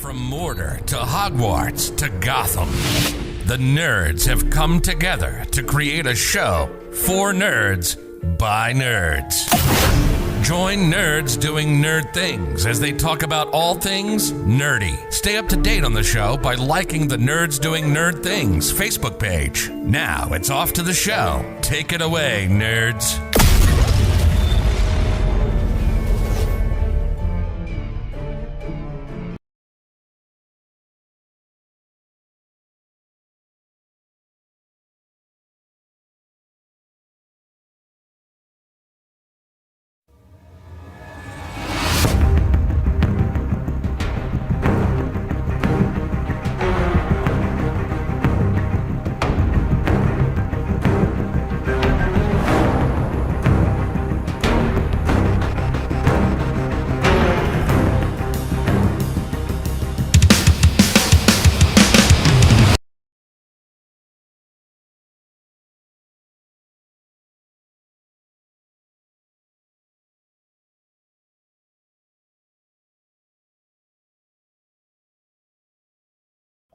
From Mordor to Hogwarts to Gotham, the nerds have come together to create a show for nerds by nerds. Join nerds doing nerd things as they talk about all things nerdy. Stay up to date on the show by liking the Nerds Doing Nerd Things Facebook page. Now it's off to the show. Take it away, nerds.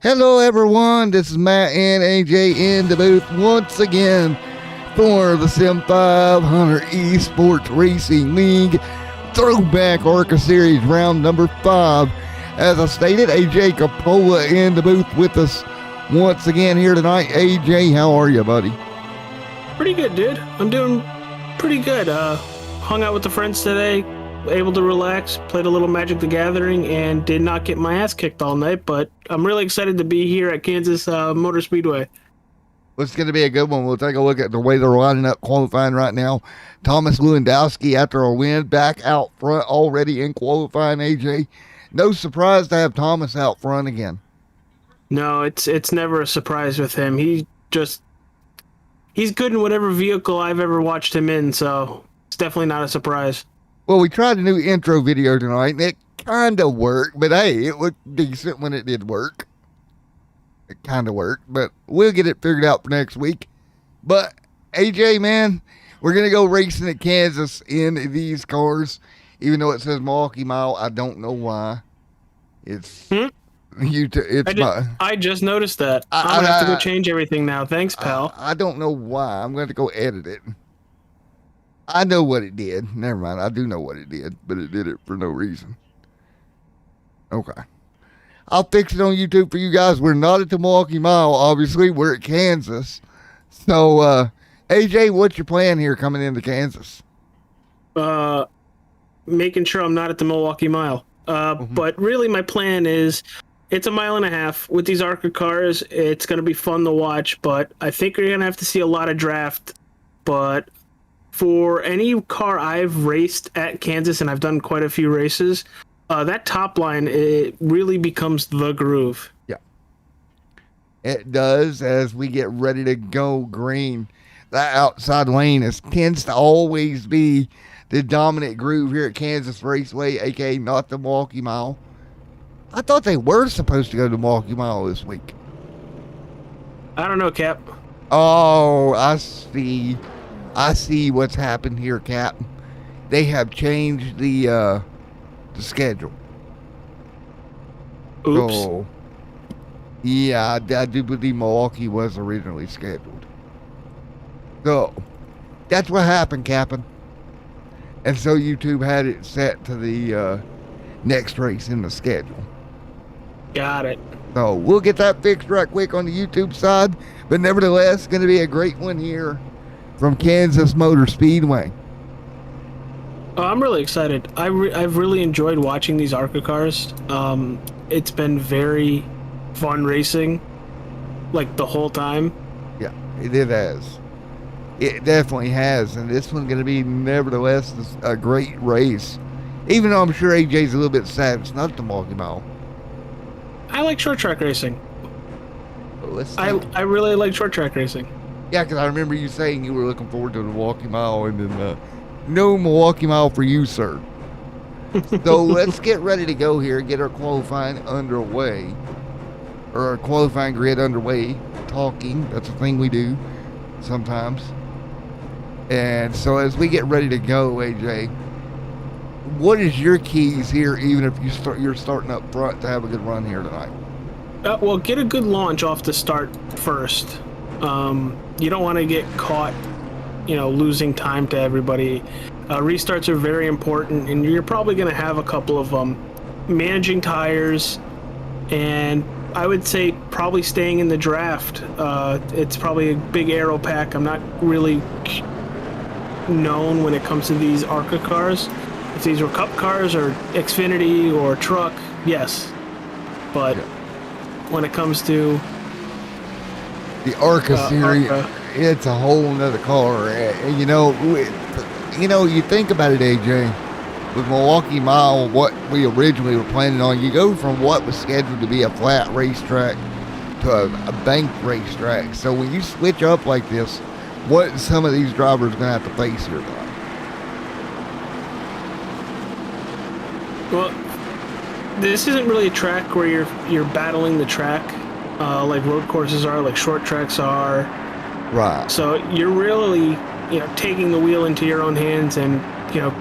Hello everyone, this is Matt and AJ in the booth once again for the Sim 500 Esports Racing League Throwback ARCA Series round number 5. As I stated, AJ Capola in the booth with us once again here tonight. AJ, how are you, buddy? Pretty good, dude. I'm doing pretty good. Hung out with the friends today, able to relax, played a little Magic the Gathering, and did not get my ass kicked all night, but I'm really excited to be here at Kansas Motor Speedway. Well, it's going to be a good one. We'll take a look at the way they're lining up qualifying right now. Thomas Lewandowski, after a win, back out front already in qualifying, AJ. No surprise to have Thomas out front again. No, it's never a surprise with him. He's good in whatever vehicle I've ever watched him in, so it's definitely not a surprise. Well, we tried a new intro video tonight, and it kind of worked, but hey, it looked decent when it did work. It kind of worked, but we'll get it figured out for next week. But, AJ, man, we're going to go racing at Kansas in these cars, even though it says Milwaukee Mile. I don't know why. I just noticed that. I'm going to have to go change everything now. Thanks, pal. I don't know why. I'm going to go edit it. I know what it did. Never mind. I do know what it did, but it did it for no reason. Okay. I'll fix it on YouTube for you guys. We're not at the Milwaukee Mile, obviously. We're at Kansas. So, AJ, what's your plan here coming into Kansas? Making sure I'm not at the Milwaukee Mile. But really my plan is, it's a mile and a half. With these ARCA cars, it's going to be fun to watch, but I think you're going to have to see a lot of draft. But for any car I've raced at Kansas, and I've done quite a few races, that top line, it really becomes the groove. Yeah. It does as we get ready to go green. That outside lane tends to always be the dominant groove here at Kansas Raceway, a.k.a. not the Milwaukee Mile. I thought they were supposed to go to the Milwaukee Mile this week. I don't know, Cap. Oh, I see. I see what's happened here, Cap. They have changed the schedule. Oops. So, yeah, I do believe Milwaukee was originally scheduled. So, that's what happened, Captain. And so YouTube had it set to the next race in the schedule. Got it. So, we'll get that fixed right quick on the YouTube side. But nevertheless, going to be a great one here from Kansas Motor Speedway. Oh, I'm really excited. I've really enjoyed watching these ARCA cars. It's been very fun racing, like the whole time. Yeah, it has. It definitely has, and this one's going to be nevertheless a great race. Even though I'm sure AJ's a little bit sad it's not the Milwaukee Mile. I like short track racing. Well, I really like short track racing. Yeah, because I remember you saying you were looking forward to the Milwaukee Mile, and then no Milwaukee Mile for you, sir. So let's get ready to go here and get our qualifying underway. Or our qualifying grid underway. Talking, that's a thing we do sometimes. And so as we get ready to go, AJ, what is your keys here, even if you're starting up front, to have a good run here tonight? Well, get a good launch off the start first. You don't want to get caught, losing time to everybody. Restarts are very important, and you're probably going to have a couple of them. Managing tires, and I would say probably staying in the draft. It's probably a big aero pack. I'm not really known when it comes to these ARCA cars. If these were Cup cars or Xfinity or truck, yes. But when it comes to the ARCA series, it's a whole nother car. And you think about it, AJ, with Milwaukee Mile, what we originally were planning on, you go from what was scheduled to be a flat racetrack to a banked racetrack. So when you switch up like this, what some of these drivers are going to have to face here tonight? Well, this isn't really a track where you're battling the track like road courses are, like short tracks are. Right. So you're really, taking the wheel into your own hands and,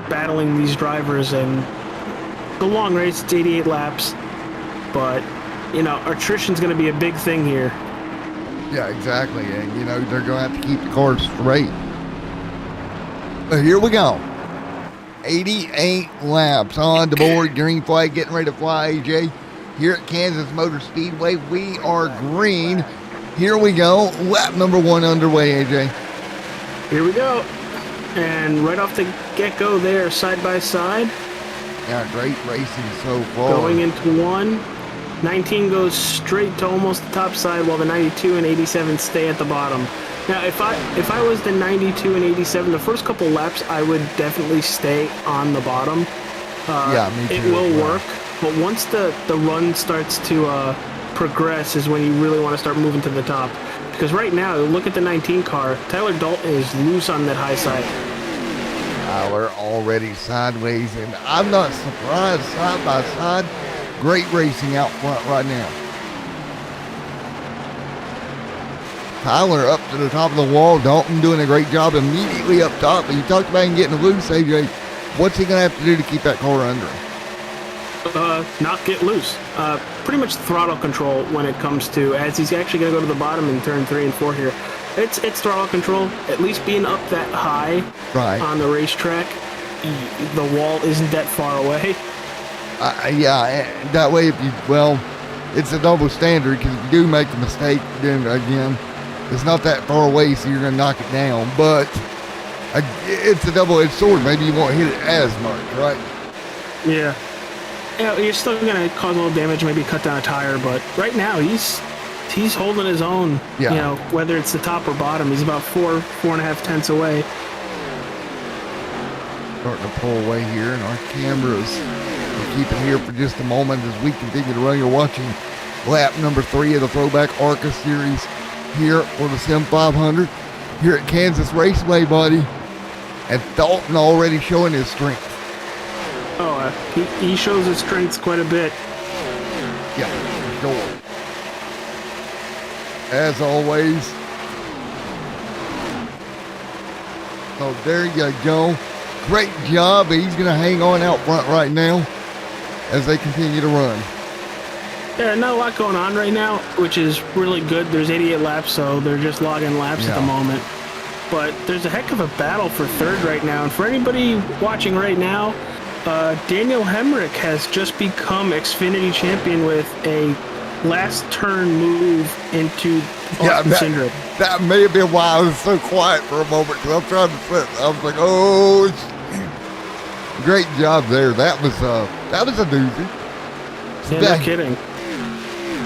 battling these drivers. And the long race, it's 88 laps. But, attrition's going to be a big thing here. Yeah, exactly. And, they're going to have to keep the cars straight. But here we go. 88 laps on the board. Green flag getting ready to fly, AJ. Here at Kansas Motor Speedway, we are green. Here we go. Lap number 1 underway, AJ. Here we go. And right off the get-go there, side by side. Yeah, great racing so far. Going into 1. 19 goes straight to almost the top side, while the 92 and 87 stay at the bottom. Now, if I was the 92 and 87, the first couple laps, I would definitely stay on the bottom. Yeah, me too. It will work, but once the run starts to progress is when you really want to start moving to the top. Because right now, look at the 19 car. Tyler Dalton is loose on that high side. Tyler already sideways, and I'm not surprised. Side by side, great racing out front right now. Tyler up to the top of the wall. Dalton doing a great job immediately up top. But you talked about him getting loose, AJ. What's he going to have to do to keep that car under him? Not get loose. Pretty much throttle control when it comes to, as he's actually going to go to the bottom in turn 3 and 4 here. It's throttle control. At least being up that high on the racetrack, the wall isn't that far away. Yeah, that way it's a double standard, because if you do make a mistake, then again, it's not that far away, so you're going to knock it down. But it's a double-edged sword. Maybe you won't hit it as much, right? Yeah. You're still going to cause a little damage, maybe cut down a tire, but right now he's holding his own. Yeah. Whether it's the top or bottom, he's about 4.5 tenths away. Starting to pull away here, and our cameras will keep it here for just a moment as we continue to run. You're watching lap number 3 of the Throwback ARCA series here for the Sim 500 here at Kansas Raceway, buddy. And Dalton already showing his strength. Oh, he shows his strengths quite a bit. Yeah, for sure. As always. So there you go. Great job. He's going to hang on out front right now as they continue to run. Yeah, not a lot going on right now, which is really good. There's 88 laps, so they're just logging laps at the moment. But there's a heck of a battle for third right now. And for anybody watching right now, Daniel Hemrick has just become Xfinity champion with a last turn move into Austin Cindric. That may have been why I was so quiet for a moment, because I'm trying to sit. I was like, oh, great job there. That was a doozy. Yeah, no kidding.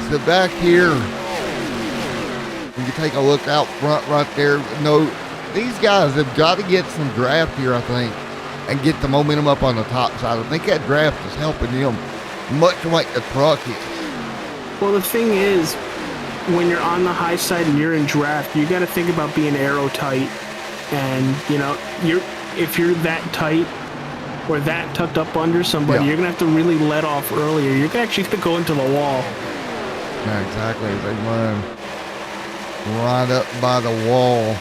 So back here, you can take a look out front right there. No, these guys have got to get some draft here, I think, and get the momentum up on the top side. I think that draft is helping them much like the truck is. Well, the thing is, when you're on the high side and you're in draft, you got to think about being aero tight. And, if you're that tight or that tucked up under somebody, you're going to have to really let off earlier. You're actually going to go into the wall. Yeah, exactly. They run right up by the wall.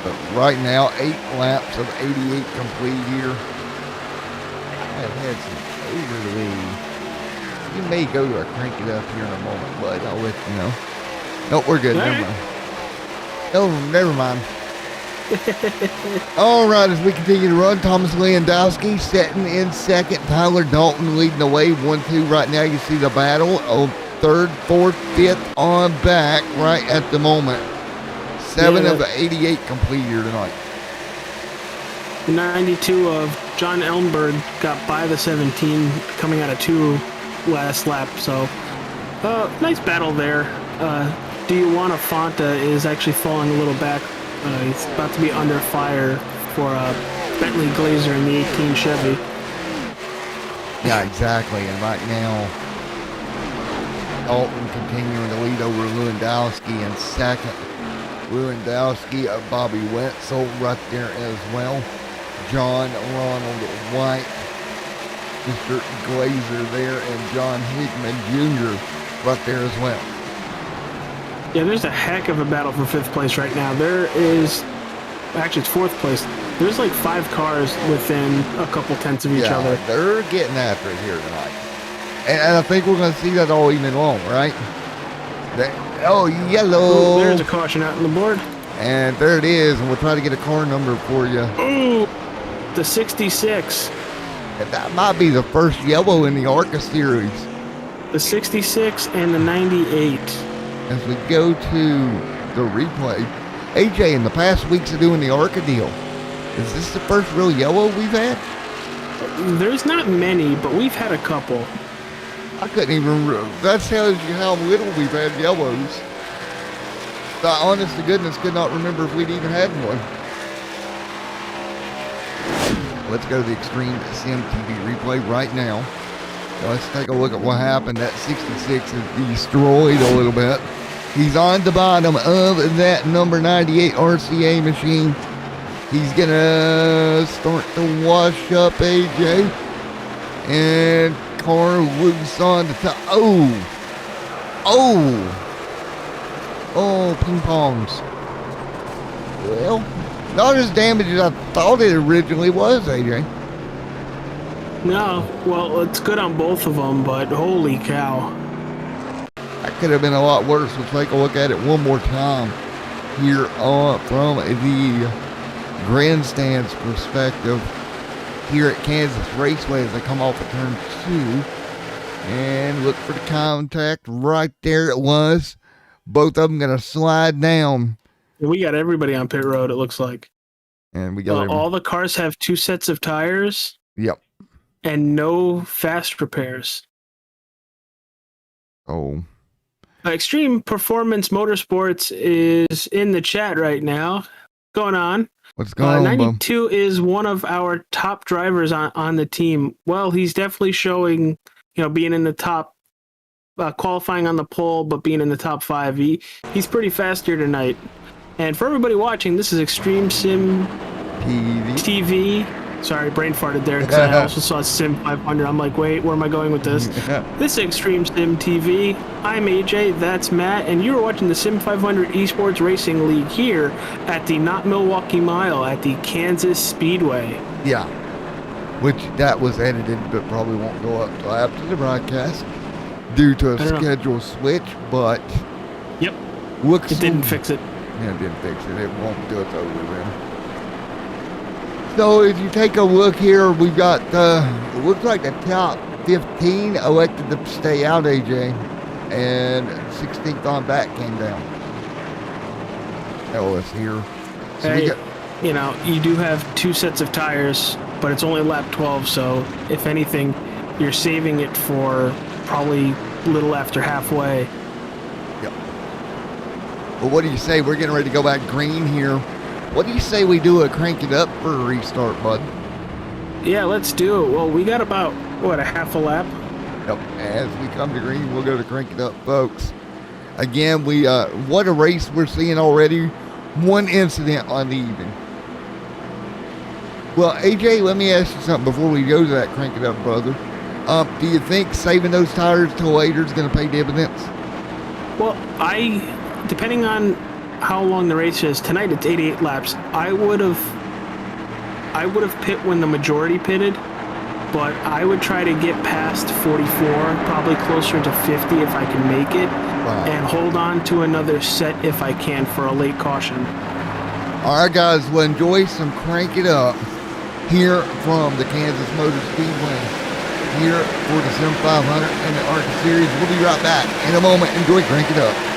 But right now, 8 laps of 88 complete here ahead over the lead. You may go to a crank it up here in a moment, but I'll let you know. No, we're good. Never mind. Oh, never mind. All right, as we continue to run, Thomas Lewandowski setting in second. Tyler Dalton leading the way, 1-2 right now. You see the battle of third, fourth, fifth on back right at the moment. 7 of 88 complete here tonight. 92 of John Elmberg got by the 17 coming out of 2 last lap. So, nice battle there. Do you want a Fonta is actually falling a little back. He's about to be under fire for Bentley Glazer in the 18 Chevy. Yeah, exactly. And right now, Dalton continuing to lead over Lewandowski in second. Lewandowski, Bobby Wetzel right there as well. John Ronald White, Mr. Glazer there, and John Hickman Jr. right there as well. Yeah, there's a heck of a battle for 5th place right now. There is, actually it's 4th place. There's like 5 cars within a couple tenths of each other. They're getting after it here tonight. And I think we're going to see that all evening long, right? Yellow. Ooh, there's a caution out on the board. And there it is, and we'll try to get a car number for you. Ooh, the 66. And that might be the first yellow in the ARCA series. The 66 and the 98. As we go to the replay, AJ, in the past weeks of doing the ARCA deal, is this the first real yellow we've had? There's not many, but we've had a couple. I couldn't even, that tells you how little we've had yellows. I honest to goodness could not remember if we'd even had one. Let's go to the Extreme Sim TV replay right now. Let's take a look at what happened. That 66 is destroyed a little bit. He's on the bottom of that number 98 RCA machine. He's going to start to wash up, AJ. And car loose on the top. Oh, ping pongs. Well, not as damaged as I thought it originally was, AJ. No, well, it's good on both of them, but holy cow. That could have been a lot worse. We'll take a look at it one more time here from the grandstand's perspective here at Kansas Raceway as they come off of turn 2. And look for the contact. Right there it was. Both of them going to slide down. We got everybody on pit road, it looks like. And we got all the cars have 2 sets of tires. Yep. And no fast repairs. Oh. Extreme Performance Motorsports is in the chat right now. Going on. What's going on, 92 is one of our top drivers on the team. Well, he's definitely showing, being in the top, qualifying on the pole, but being in the top 5. He's pretty fast here tonight. And for everybody watching, this is Extreme Sim TV. Sorry, brain farted there because I also saw Sim 500. I'm like, wait, where am I going with this? This is Extreme Sim TV. I'm AJ, that's Matt, and you're watching the Sim 500 Esports Racing League here at the Not Milwaukee Mile at the Kansas Speedway. Yeah, which that was edited, but probably won't go up till after the broadcast due to a schedule switch, but yep, it didn't fix it. Yeah, it didn't fix it. It won't do it over then. So if you take a look here, we've got, it looks like the top 15 elected to stay out, AJ, and 16th on back came down. Ellis here. So hey, you do have 2 sets of tires, but it's only lap 12, so if anything, you're saving it for probably a little after halfway. Yep. Well, what do you say? We're getting ready to go back green here. What do you say we do a crank it up for a restart, bud? Yeah, let's do it. Well, we got about, a half a lap? Yep. As we come to green, we'll go to crank it up, folks. Again, what a race we're seeing already. 1 incident on the even. Well, AJ, let me ask you something before we go to that crank it up, brother. Do you think saving those tires till later is going to pay dividends? Well, depending on how long the race is, tonight it's 88 laps. I would have pit when the majority pitted, but I would try to get past 44, probably closer to 50 if I can make it, and hold on to another set if I can for a late caution. All right, guys, well, enjoy some Crank It Up here from the Kansas Motor Speedway here for the Sim 500 and the ARCA Series. We'll be right back in a moment. Enjoy Crank It Up.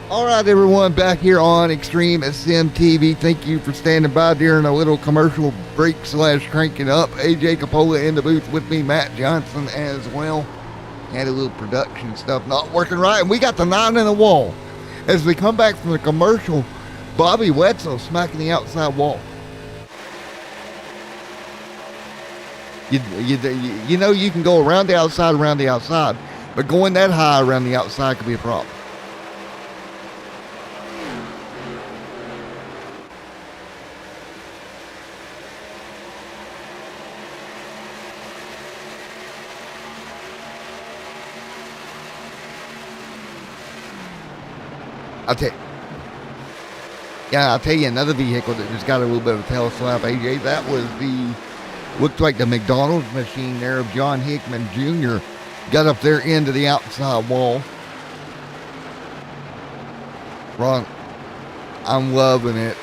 All right, everyone, back here on Extreme Sim TV. Thank you for standing by during a little commercial break / cranking up. AJ Capola in the booth with me, Matt Johnson as well. Had a little production stuff not working right, and we got the 9 in the wall. As we come back from the commercial, Bobby Wetzel smacking the outside wall. You know you can go around the outside, but going that high around the outside could be a problem. I'll tell you another vehicle that just got a little bit of a tail slap, AJ. That was looked like the McDonald's machine there of John Hickman Jr. Got up there into the outside wall. Ron, I'm loving it.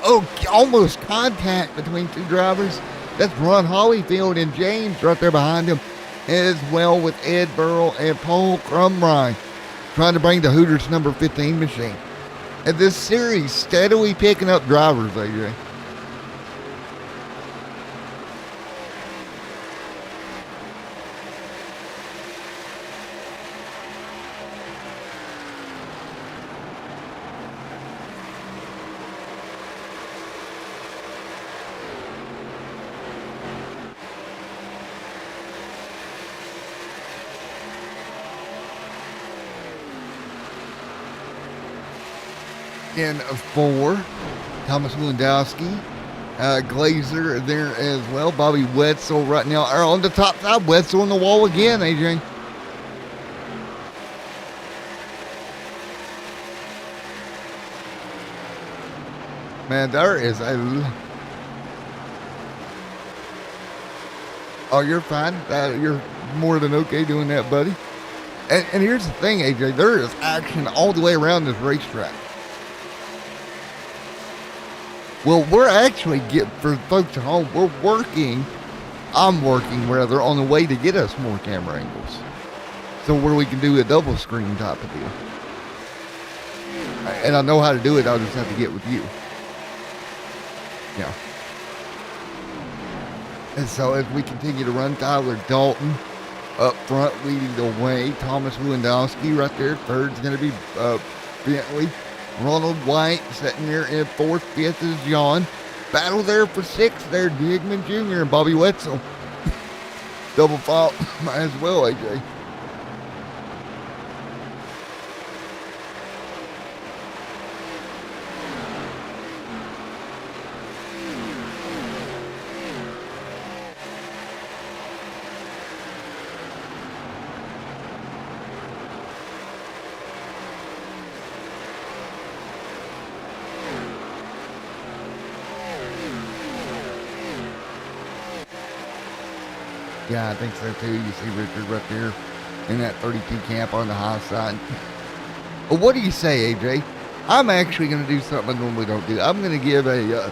Oh, almost contact between two drivers. That's Ron Hollyfield and James right there behind him, as well with Ed Burrell and Paul Crumrine, trying to bring the Hooters number 15 machine. And this series steadily picking up drivers, AJ. In 4, Thomas Lewandowski, Glazer there as well. Bobby Wetzel right now are on the top side. Wetzel on the wall again, AJ. Man, there is a... Oh, you're fine. You're more than okay doing that, buddy. And here's the thing, AJ. There is action all the way around this racetrack. Well, we're actually for folks at home, I'm working rather, on the way to get us more camera angles. So where we can do a double screen type of deal. And I know how to do it, I'll just have to get with you. Yeah. And so as we continue to run, Tyler Dalton up front leading the way. Thomas Lewandowski right there. Third's going to be Bentley. Ronald White sitting there in fourth. Fifth is John. Battle there for sixth there. Digman Jr. and Bobby Wetzel. Double fault as well, AJ. Yeah, I think so too. You see Richard right there in that 32 camp on the high side. Well, what do you say, AJ? I'm actually going to do something I normally don't do. I'm going to give a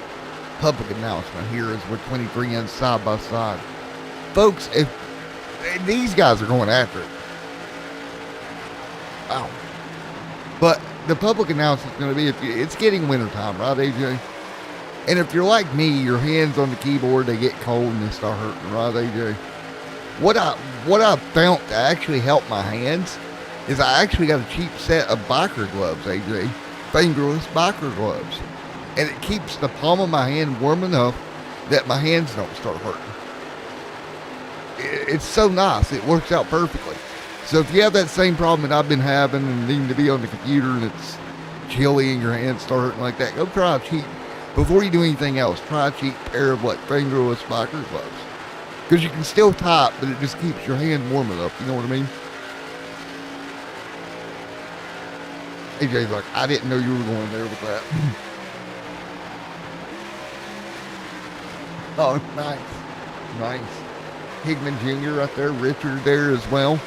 public announcement here as we're 23 in side by side. Folks, if these guys are going after it. Wow. But the public announcement is going to be, it's getting wintertime, right, AJ? And if you're like me, your hands on the keyboard, they get cold and they start hurting, right, AJ? What I found to actually help my hands is I actually got a cheap set of biker gloves, AJ. Fingerless biker gloves. And it keeps the palm of my hand warm enough that my hands don't start hurting. It's so nice. It works out perfectly. So if you have that same problem that I've been having and needing to be on the computer and it's chilly and your hands start hurting like that, go try a cheap, before you do anything else, try a cheap pair of fingerless biker gloves. Because you can still type, but it just keeps your hand warm enough. You know what I mean? AJ's like, I didn't know you were going there with that. Oh, nice. Nice. Higman Jr. right there. Richard there as well.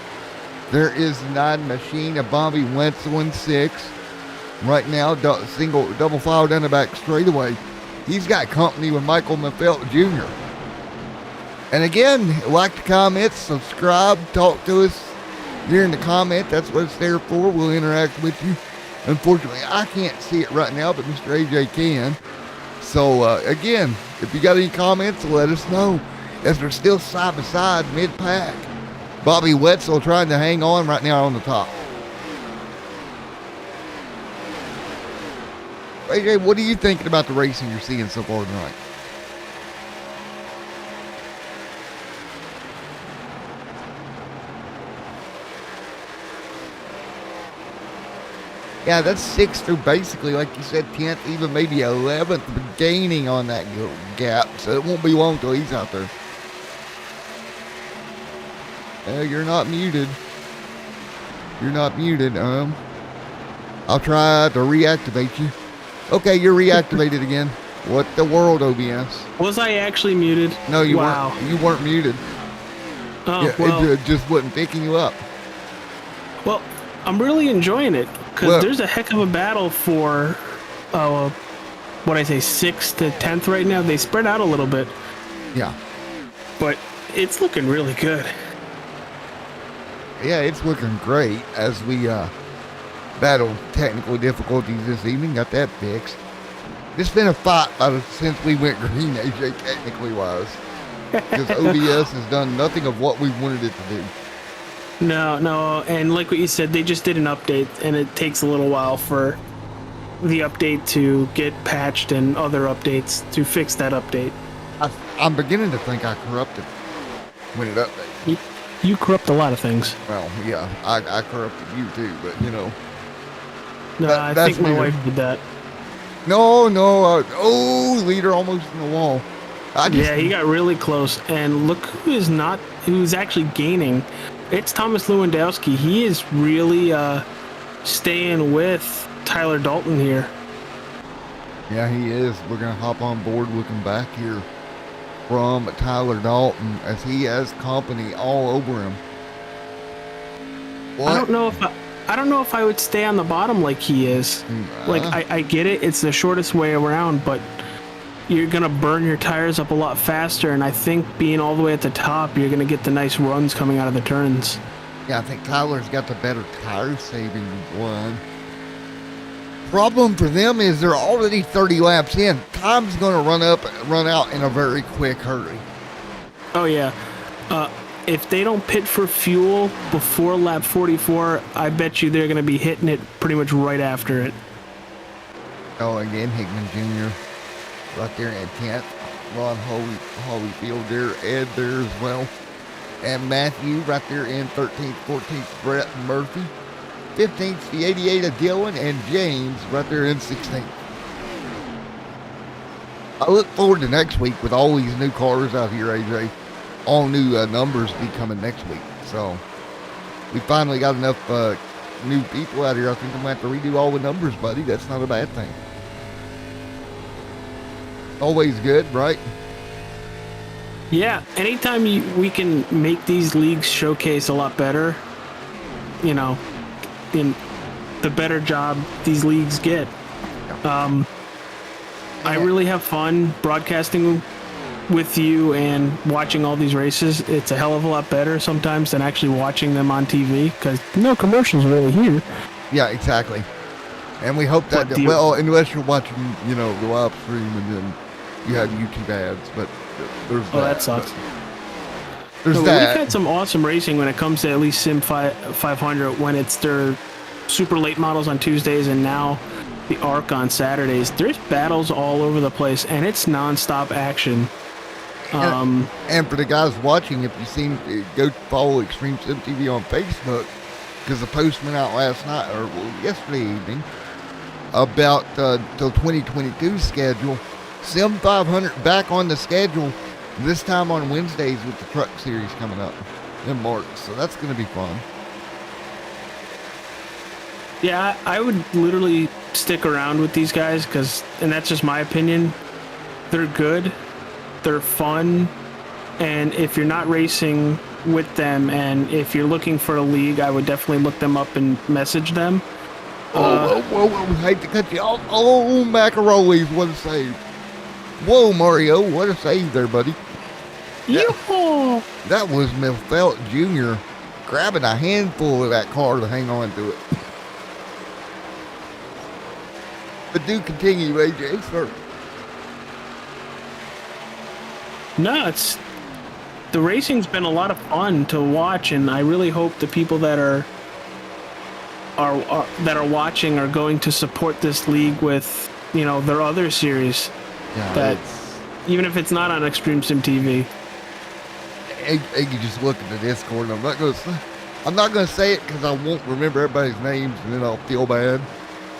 There is the 9 machine of Bobby Wetzel in 6. Right now, double file down the back straightaway. He's got company with Michael Maffelt Jr. And again, like the comments, subscribe, talk to us during the comment. That's what it's there for. We'll interact with you. Unfortunately, I can't see it right now, but Mr. AJ can. So, again, if you got any comments, let us know. As they're still side by side, mid-pack. Bobby Wetzel trying to hang on right now on the top. AJ, what are you thinking about the racing you're seeing so far tonight? Yeah, that's 6th through basically, like you said, 10th, even maybe 11th, but gaining on that gap. So it won't be long till he's out there. You're not muted. You're not muted. I'll try to reactivate you. Okay, you're reactivated again. What the world, OBS? Was I actually muted? No, you weren't. You weren't muted. Oh, yeah, well. It just wasn't picking you up. Well, I'm really enjoying it because there's a heck of a battle for, what I say, 6th to 10th right now. They spread out a little bit. Yeah. But it's looking really good. Yeah, it's looking great as we battle technical difficulties this evening. Got that fixed. It's been a fight since we went green, AJ, technically wise. Because OBS has done nothing of what we wanted it to do. No, and like what you said, they just did an update, and it takes a little while for the update to get patched and other updates to fix that update. I'm beginning to think I corrupted when it updated. You corrupt a lot of things. Well, yeah, I corrupted you too, but you know. No, I think my wife did that. No, leader almost in the wall. Yeah, he got really close, and look who's actually gaining. It's Thomas Lewandowski. He is really staying with Tyler Dalton here. Yeah, he is. We're going to hop on board looking back here from Tyler Dalton as he has company all over him. What? I don't know if I would stay on the bottom like he is. Like I get it. It's the shortest way around, but you're going to burn your tires up a lot faster, and I think being all the way at the top, you're going to get the nice runs coming out of the turns. Yeah, I think Tyler's got the better tire saving one. Problem for them is they're already 30 laps in. Time's going to run out in a very quick hurry. Oh, yeah. If they don't pit for fuel before lap 44, I bet you they're going to be hitting it pretty much right after it. Oh, again, Hickman Jr. right there in 10th. Ron Holyfield there, Ed there as well. And Matthew right there in 13th, 14th, Brett Murphy. 15th, the 88 of Dylan, and James right there in 16th. I look forward to next week with all these new cars out here, AJ. All new numbers be coming next week. So we finally got enough new people out here. I think I'm going to have to redo all the numbers, buddy. That's not a bad thing. Always good, right? Yeah, anytime we can make these leagues showcase a lot better, you know, in the better job these leagues get. I really have fun broadcasting with you and watching all these races. It's a hell of a lot better sometimes than actually watching them on TV because no commercials really here. Yeah, exactly. And we hope that, well, unless you're watching, you know, the live stream and then you have YouTube ads, but there's that. Oh, that sucks. There's We've that. had some awesome racing when it comes to at least Sim 500 when it's their super late models on Tuesdays and now the ARC on Saturdays. There's battles all over the place and it's nonstop action. And for the guys watching, if you've seen, go follow Extreme Sim TV on Facebook, because the post went out last night, or yesterday evening, about the 2022 schedule. Sim 500 back on the schedule, this time on Wednesdays with the Truck Series coming up in March. So that's going to be fun. Yeah, I would literally stick around with these guys and that's just my opinion. They're good. They're fun, and if you're not racing with them and if you're looking for a league, I would definitely look them up and message them. Whoa, hate to cut you off. Oh, Macaronis, what a save. Whoa, Mario, what a save there, buddy. That was Milfelt Jr. grabbing a handful of that car to hang on to it. But do continue, AJ, sir. No, the racing's been a lot of fun to watch, and I really hope the people that are watching are going to support this league with, you know, their other series. Yeah, that even if it's not on Extreme Sim TV. You just look at the Discord. I'm not going to say it because I won't remember everybody's names, and then I'll feel bad.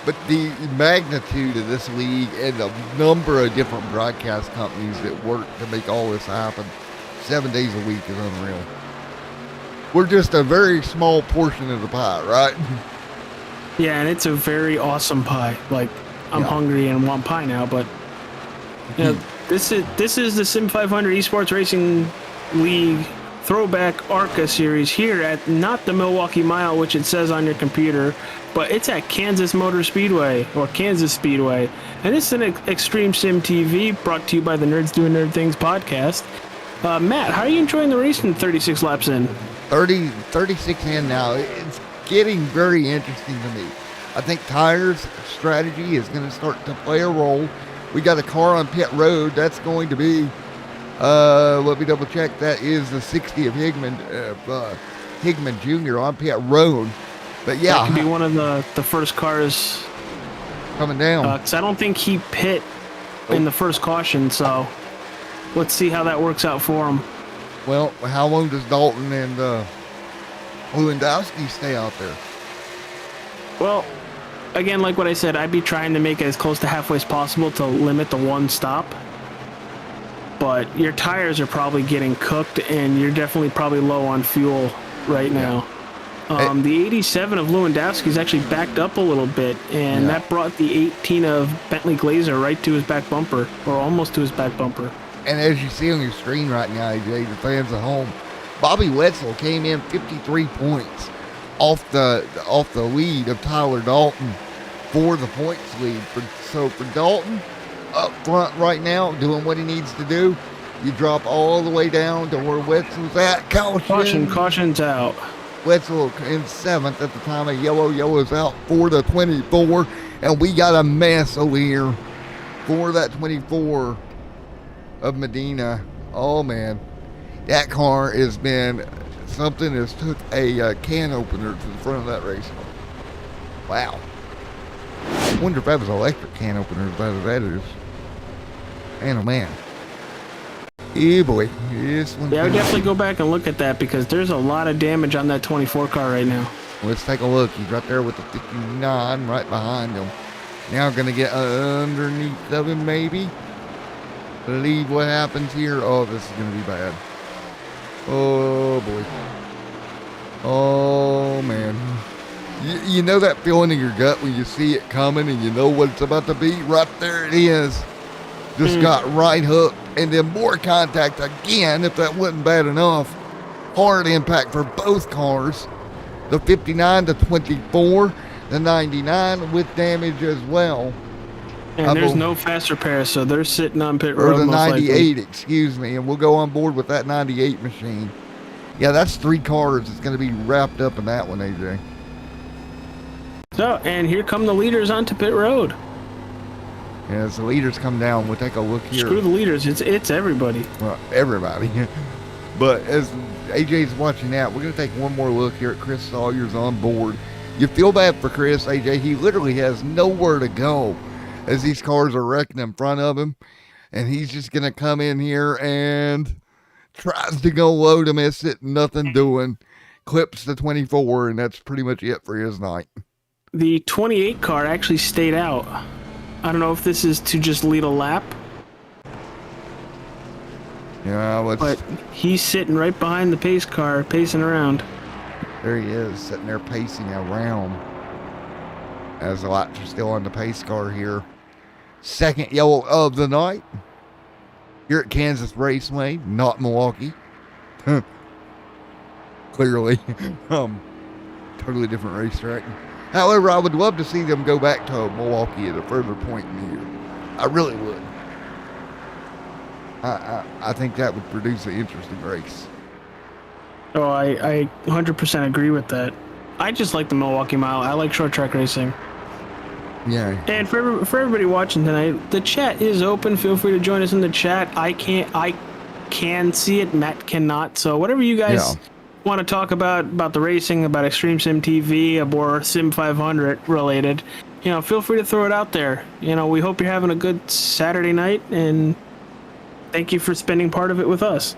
But the magnitude of this league and the number of different broadcast companies that work to make all this happen 7 days a week is unreal. We're just a very small portion of the pie, right? Yeah, and it's a very awesome pie. Like, I'm hungry and want pie now, but you know, this is the Sim 500 Esports Racing League Throwback ARCA series here at not the Milwaukee Mile, which it says on your computer, but it's at Kansas Motor Speedway, or Kansas Speedway. And this is an Extreme Sim TV brought to you by the Nerds Doing Nerd Things podcast. Matt, how are you enjoying the racing 36 laps in? 36 in now. It's getting very interesting to me. I think tires strategy is going to start to play a role. We got a car on pit road. That's going to be, let me double check. That is the 60 of Hickman Jr. on pit road. But yeah, that could be one of the first cars coming down. Because I don't think he pit in the first caution, so let's see how that works out for him. Well, how long does Dalton and Lewandowski stay out there? Well, again, like what I said, I'd be trying to make it as close to halfway as possible to limit the one stop. But your tires are probably getting cooked, and you're definitely probably low on fuel right now. The 87 of Lewandowski is actually backed up a little bit, and that brought the 18 of Bentley Glazer right to his back bumper, or almost to his back bumper. And as you see on your screen right now, AJ, the fans at home, Bobby Wetzel came in 53 points off the lead of Tyler Dalton for the points lead. So for Dalton, up front right now, doing what he needs to do, you drop all the way down to where Wetzel's at. Caution's out. Wetzel in 7th at the time of yellow. Yellow's out for the 24, and we got a mess over here for that 24 of Medina. Oh man, That car has been something that's took a can opener to the front of that race car. Wow. I wonder if that was electric can opener as bad as that is. Man, oh man. Yeah, boy. This one. Yeah, I would definitely go back and look at that because there's a lot of damage on that 24 car right now. Let's take a look. He's right there with the 59 right behind him. Now going to get underneath of him, maybe. Believe what happens here. Oh, this is going to be bad. Oh, boy. Oh, man. You know that feeling in your gut when you see it coming and you know what it's about to be? Right there it is. Just got right hooked. And then more contact again, if that wasn't bad enough. Hard impact for both cars. The 59, the 24, the 99 with damage as well. And there's no fast repair, so they're sitting on pit road. Or the 98, likely. Excuse me, and we'll go on board with that 98 machine. Yeah, that's 3 cars that's going to be wrapped up in that one, AJ. So, and here come the leaders onto pit road. Yeah, as the leaders come down, we'll take a look here. Screw the leaders, it's everybody. Well, everybody. But as AJ's watching that, we're going to take one more look here at Chris Sawyer's on board. You feel bad for Chris, AJ. He literally has nowhere to go as these cars are wrecking in front of him. And he's just going to come in here and tries to go low to miss it. Nothing doing. Clips the 24, and that's pretty much it for his night. The 28 car actually stayed out. I don't know if this is to just lead a lap. Yeah, but he's sitting right behind the pace car, pacing around. There he is, sitting there pacing around. As the lights are still on the pace car here. Second yellow of the night. Here at Kansas Raceway, not Milwaukee. Clearly. Totally different racetrack. However, I would love to see them go back to Milwaukee at a further point in the year. I really would. I think that would produce an interesting race. Oh, I 100% agree with that. I just like the Milwaukee Mile. I like short track racing. Yeah. And for everybody watching tonight, the chat is open. Feel free to join us in the chat. I can see it. Matt cannot. So whatever you guys want to talk about the racing, about Extreme Sim TV, or Sim 500 related, feel free to throw it out there. We hope you're having a good Saturday night, and thank you for spending part of it with us.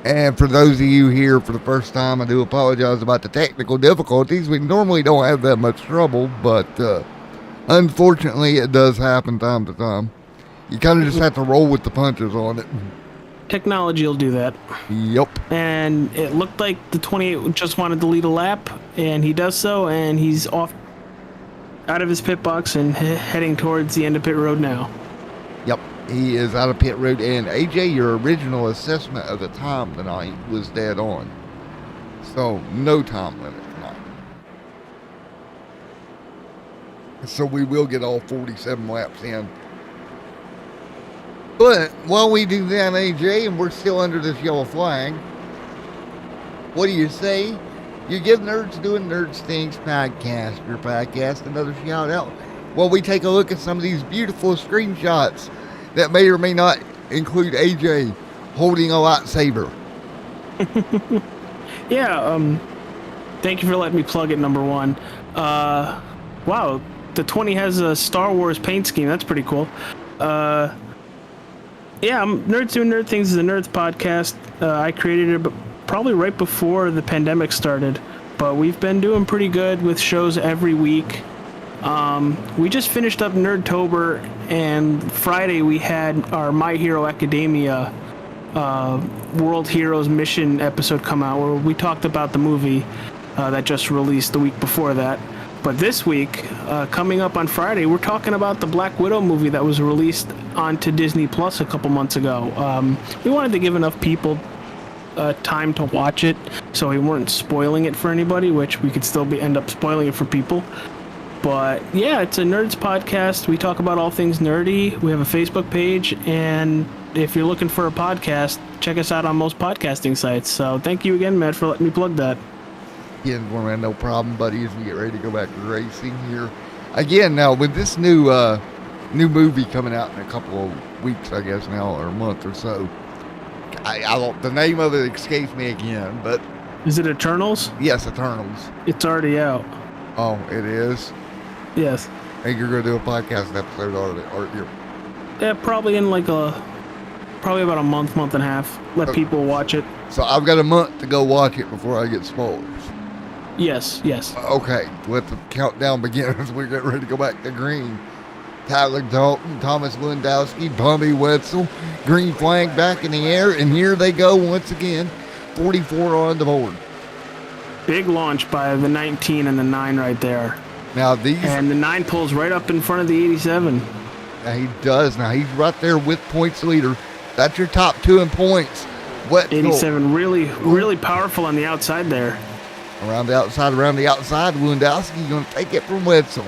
And for those of you here for the first time, I do apologize about the technical difficulties. We normally don't have that much trouble, but unfortunately it does happen time to time. You kind of just have to roll with the punches on it. Technology will do that. Yep. And it looked like the 28 just wanted to lead a lap, and he does so, and he's off out of his pit box and heading towards the end of pit road now. Yep. He is out of pit road, and AJ, your original assessment of the time tonight was dead on. So, no time limit tonight. So we will get all 47 laps in. But while we do that, AJ, and we're still under this yellow flag, what do you say? You give Nerds Doing Nerds Things podcast, your podcast, another shout out. While we take a look at some of these beautiful screenshots that may or may not include AJ holding a lightsaber. Yeah, thank you for letting me plug it, number one. Wow, the 20 has a Star Wars paint scheme. That's pretty cool. Yeah, Nerds Doing Nerd Things is a Nerds podcast. I created it probably right before the pandemic started, but we've been doing pretty good with shows every week. We just finished up Nerdtober, and Friday we had our My Hero Academia World Heroes Mission episode come out, where we talked about the movie that just released the week before that. But this week, coming up on Friday, we're talking about the Black Widow movie that was released onto Disney Plus a couple months ago. We wanted to give enough people time to watch it, so we weren't spoiling it for anybody, which we could still end up spoiling it for people. But yeah, it's a Nerds podcast. We talk about all things nerdy. We have a Facebook page, and if you're looking for a podcast, check us out on most podcasting sites. So thank you again, Matt, for letting me plug that. Yeah, man, no problem, buddy, as we get ready to go back to racing here. Again, now, with this new movie coming out in a couple of weeks, I guess now, or a month or so, I don't, the name of it escapes me again, but Is it Eternals? yes, Eternals. It's already out. Oh, it is. Yes. I think you're going to do a podcast episode on it, aren't you? Yeah, probably in probably about a month and a half. Let people watch it. So I've got a month to go watch it before I get spoilers. Yes. Okay, let the countdown begin as we get ready to go back to green. Tyler Dalton, Thomas Lewandowski, Bobby Wetzel, green flag back in the air, and here they go once again. 44 on the board. Big launch by the 19 and the 9 right there. Now these, And the 9 pulls right up in front of the 87. now he does. Now he's right there with points leader. That's your top two in points. Wetzel 87 really powerful on the outside there. around the outside. Lewandowski going to take it from Wetzel.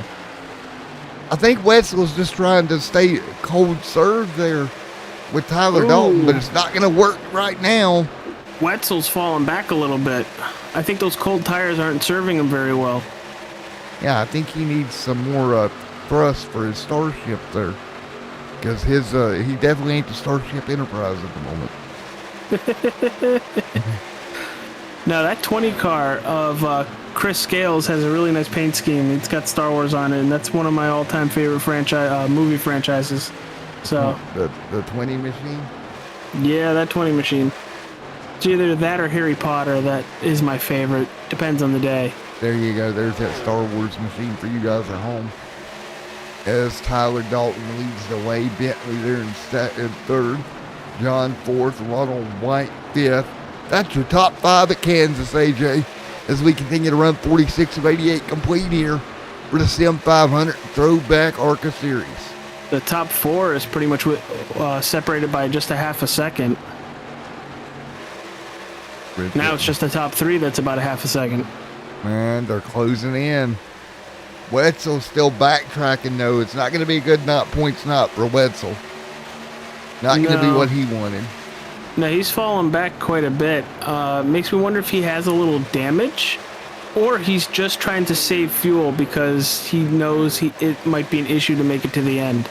I think Wetzel's just trying to stay cold serve there with Tyler Dalton, but it's not going to work right now. Wetzel's falling back a little bit. I think those cold tires aren't serving him very well. Yeah, I think he needs some more thrust for his Starship there, because his he definitely ain't the Starship Enterprise at the moment. Now that 20 car of Chris Scales has a really nice paint scheme. It's got Star Wars on it, and that's one of my all-time favorite movie franchises. So the 20 machine. yeah, that 20 machine. It's either that or Harry Potter. That is my favorite. Depends on the day. There you go. There's that Star Wars machine for you guys at home. As Tyler Dalton leads the way, Bentley there in third, John fourth, Ronald White fifth. That's your top five at Kansas, AJ, as we continue to run 46 of 88 complete here for the Sim 500 Throwback ARCA Series. The top 4 is pretty much separated by just a half a second. Now it's just the top 3 that's about a half a second. Man, they're closing in. Wetzel's still backtracking, though. It's not going to be a good points not for Wetzel. Not going to be what he wanted. No, he's fallen back quite a bit. Makes me wonder if he has a little damage, or he's just trying to save fuel because he knows it might be an issue to make it to the end,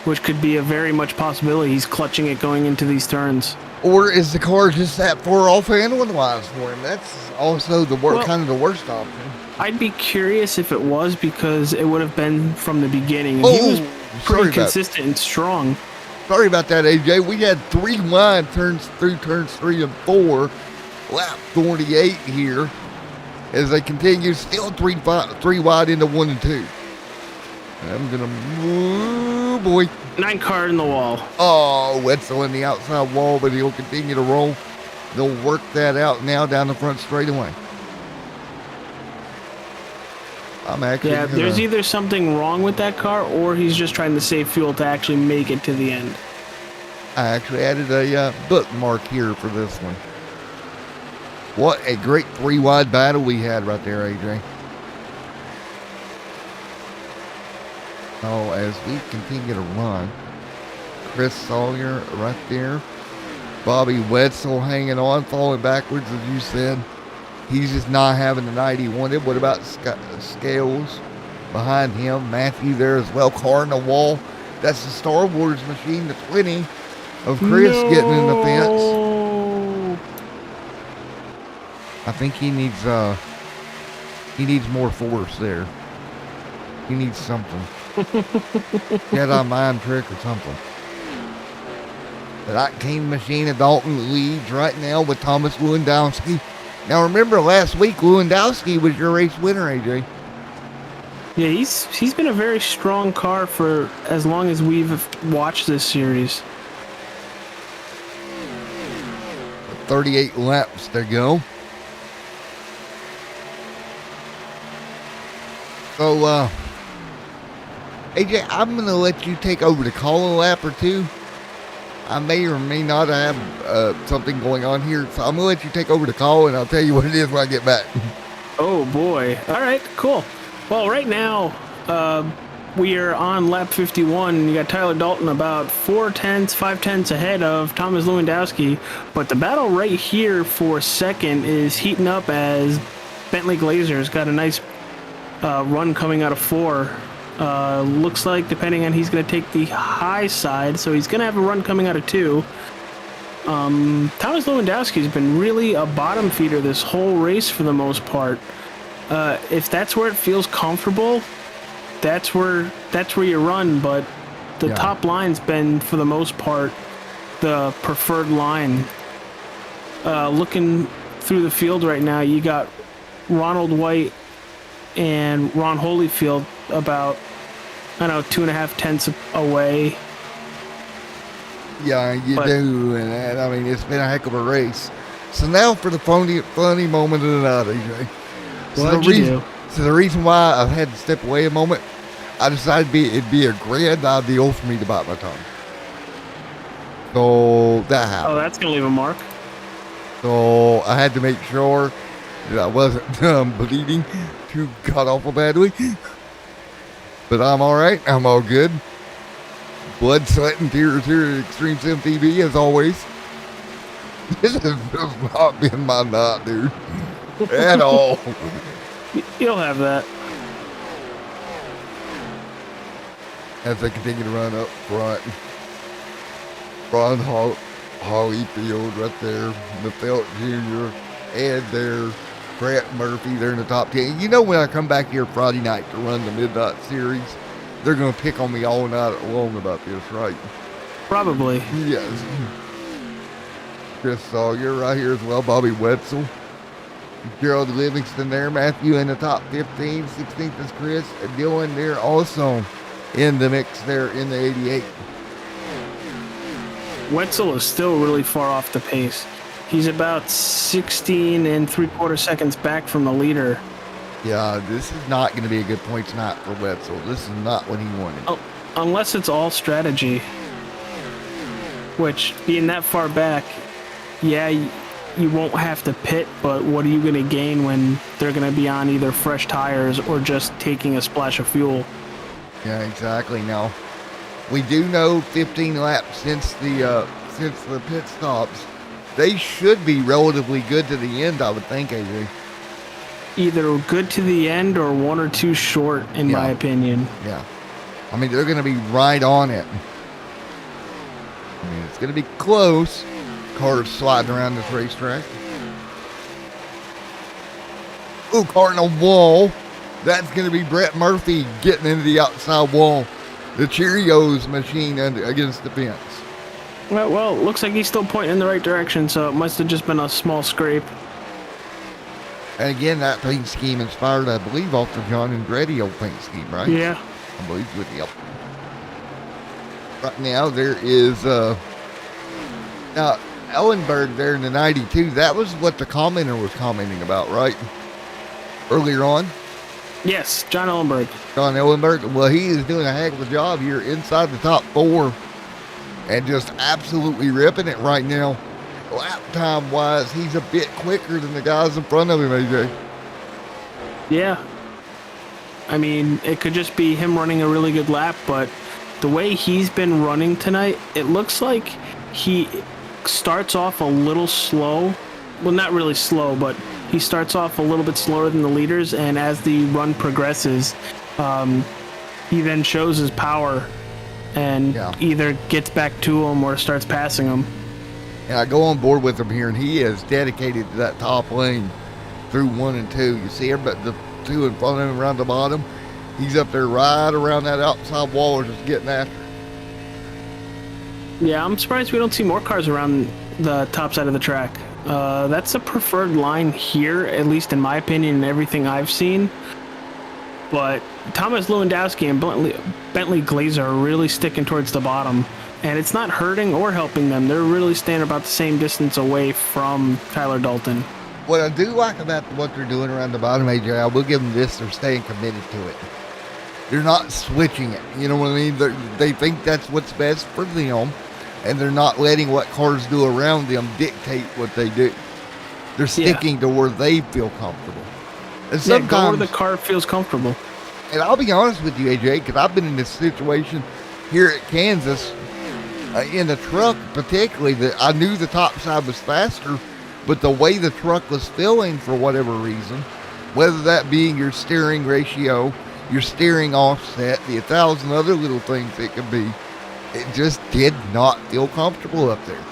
which could be a very much possibility. He's clutching it going into these turns. Or is the car just that far off handling-wise for him? That's also kind of the worst option. I'd be curious if it was, because it would have been from the beginning. And he was pretty consistent and strong. Sorry about that, AJ. We had 3 wide turns through turns 3 and 4. Lap 48 here. As they continue, still 3 wide into 1 and 2. I'm going to move, boy. 9 car in the wall. Oh, Wetzel in the outside wall, but he'll continue to roll. They'll work that out now down the front straightaway. There's either something wrong with that car, or he's just trying to save fuel to actually make it to the end. I actually added a bookmark here for this one. What a great 3 wide battle we had right there, AJ. Oh, as we continue to run, Chris Sawyer right there. Bobby Wetzel hanging on, falling backwards, as you said. He's just not having the night he wanted. What about Scales behind him? Matthew there as well. Car in the wall. That's the Star Wars machine, the 20 of Chris getting in the fence. I think he needs more force there. He needs something. Jedi mind trick or something. The 19 machine of Dalton leads right now with Thomas Lewandowski. Now remember, last week Lewandowski was your race winner, AJ. Yeah, he's been a very strong car for as long as we've watched this series. 38 laps to go. So, AJ, I'm going to let you take over the call a lap or two. I may or may not have something going on here, so I'm going to let you take over the call, and I'll tell you what it is when I get back. Oh, boy. All right, cool. Well, right now, we are on lap 51. You got Tyler Dalton about 5 tenths ahead of Thomas Lewandowski, but the battle right here for second is heating up as Bentley Glazer's got a nice run coming out of 4. Looks like, depending on, he's going to take the high side, so he's going to have a run coming out of 2. Thomas Lewandowski's been really a bottom feeder this whole race for the most part. If that's where it feels comfortable, that's where you run. But the top line's been, for the most part, the preferred line. Looking through the field right now, you got Ronald White and Ron Holyfield about, 2.5 tenths away. Yeah, you do, and I mean, it's been a heck of a race. So now for the funny moment of the night, AJ. So the reason why I've had to step away a moment, I decided it'd be a grand ideal for me to bite my tongue. So that happened. Oh, that's going to leave a mark. So I had to make sure that I wasn't bleeding too god-awful badly. But I'm all right. I'm all good. Blood, sweat, and tears here at Extreme Sim TV, as always. This has just not been my night, dude. At all. You'll have that. As they continue to run up front. Ron Holyfield right there. The Felt Jr. And there. Brett Murphy, they're in the top 10. You know, when I come back here Friday night to run the Midnight Series, they're going to pick on me all night long about this, right? Probably. Yes. Chris Sawyer right here as well. Bobby Wetzel. Gerald Livingston there. Matthew in the top 15. 16th is Chris. Dylan there also in the mix there in the 88. Wetzel is still really far off the pace. He's about 16 3/4 seconds back from the leader. Yeah, this is not going to be a good point tonight for Wetzel. This is not what he wanted. Oh, unless it's all strategy. Which, being that far back, yeah, you won't have to pit, but what are you going to gain when they're going to be on either fresh tires or just taking a splash of fuel? Yeah, exactly. Now, we do know 15 laps since the pit stops. They should be relatively good to the end, I would think, AJ. Either good to the end or one or two short, in my opinion. Yeah. I mean, they're going to be right on it. I mean, it's going to be close. Cars sliding around this racetrack. Ooh, car in a wall. That's going to be Brett Murphy getting into the outside wall. The Cheerios machine against the fence. Well, looks like he's still pointing in the right direction, so it must have just been a small scrape. And again, that paint scheme inspired, I believe, off the John Andretti old paint scheme, right? Yeah. I believe with you. Right now, there is now Ellenberg there in the 92. That was what the commenter was commenting about, right? Earlier on. Yes, John Ellenberg. John Ellenberg. Well, he is doing a heck of a job here inside the top four and just absolutely ripping it right now. Lap time wise, he's a bit quicker than the guys in front of him, AJ. Yeah. I mean, it could just be him running a really good lap, but the way he's been running tonight, it looks like he starts off a little slow. Well, not really slow, but he starts off a little bit slower than the leaders, and as the run progresses, he then shows his power and either gets back to him or starts passing him. And I go on board with him here, and he is dedicated to that top lane through 1 and 2. You see everybody, the two in front of him around the bottom, he's up there right around that outside wall just getting after. Yeah, I'm surprised we don't see more cars around the top side of the track. That's a preferred line here, at least in my opinion, and everything I've seen. But Thomas Lewandowski and Bentley Glazer are really sticking towards the bottom. And it's not hurting or helping them. They're really staying about the same distance away from Tyler Dalton. What I do like about what they're doing around the bottom, AJ, I will give them this, they're staying committed to it. They're not switching it. You know what I mean? They think that's what's best for them, and they're not letting what cars do around them dictate what they do. They're sticking to where they feel comfortable. And sometimes, go where the car feels comfortable. And I'll be honest with you, AJ, because I've been in this situation here at Kansas, in the truck particularly, that I knew the top side was faster, but the way the truck was feeling for whatever reason, whether that being your steering ratio, your steering offset, the 1,000 other little things it could be, it just did not feel comfortable up there.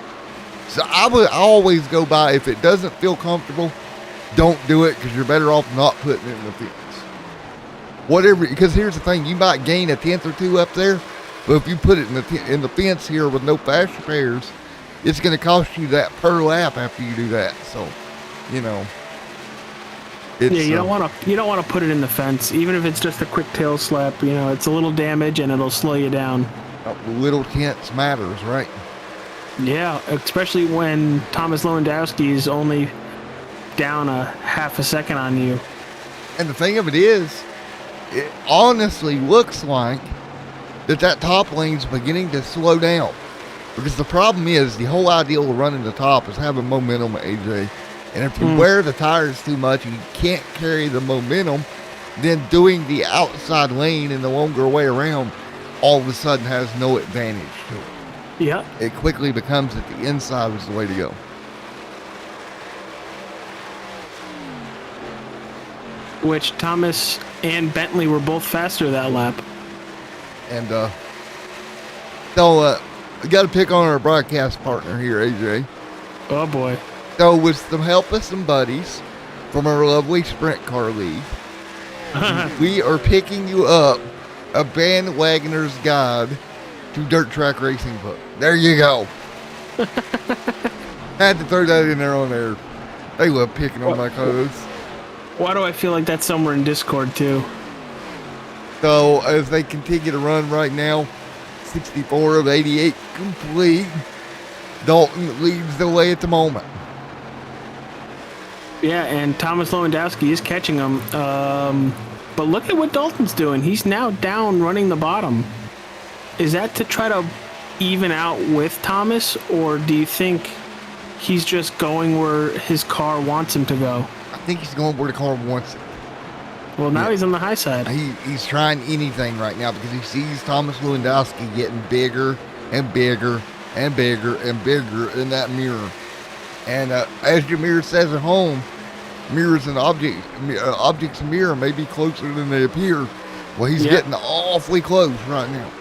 So I always go by, if it doesn't feel comfortable, don't do it, because you're better off not putting it in the fence. Whatever, because here's the thing, you might gain a tenth or two up there, but if you put it in the fence here with no fast repairs, it's going to cost you that per lap after you do that. So, you know. You don't want to put it in the fence, even if it's just a quick tail slap. You know, it's a little damage and it'll slow you down. Little tenths matters, right? Yeah, especially when Thomas Lewandowski is only down a half a second on you. And the thing of it is, it honestly looks like that top lane's beginning to slow down. Because the problem is, the whole ideal of running the top is having momentum, AJ. And if you wear the tires too much and you can't carry the momentum, then doing the outside lane and the longer way around all of a sudden has no advantage to it. Yeah. It quickly becomes that the inside was the way to go. Which Thomas and Bentley were both faster that lap. And so we got to pick on our broadcast partner here, AJ. Oh boy. So with some help of some buddies from our lovely sprint car league, we are picking you up a bandwagoner's guide to dirt track racing book. There you go. Had to throw that in there on there. They love picking on my clothes. Why do I feel like that's somewhere in Discord too? So as they continue to run right now, 64 of 88 complete. Dalton leads the way at the moment. Yeah, and Thomas Lewandowski is catching him. But look at what Dalton's doing. He's now down running the bottom. Is that to try to even out with Thomas, or do you think he's just going where his car wants him to go? I think he's going where the car wants it. Well, now he's on the high side. He's trying anything right now because he sees Thomas Lewandowski getting bigger and bigger and bigger and bigger in that mirror. And as your mirror says at home, mirrors and objects in mirror may be closer than they appear. Well, he's getting awfully close right now.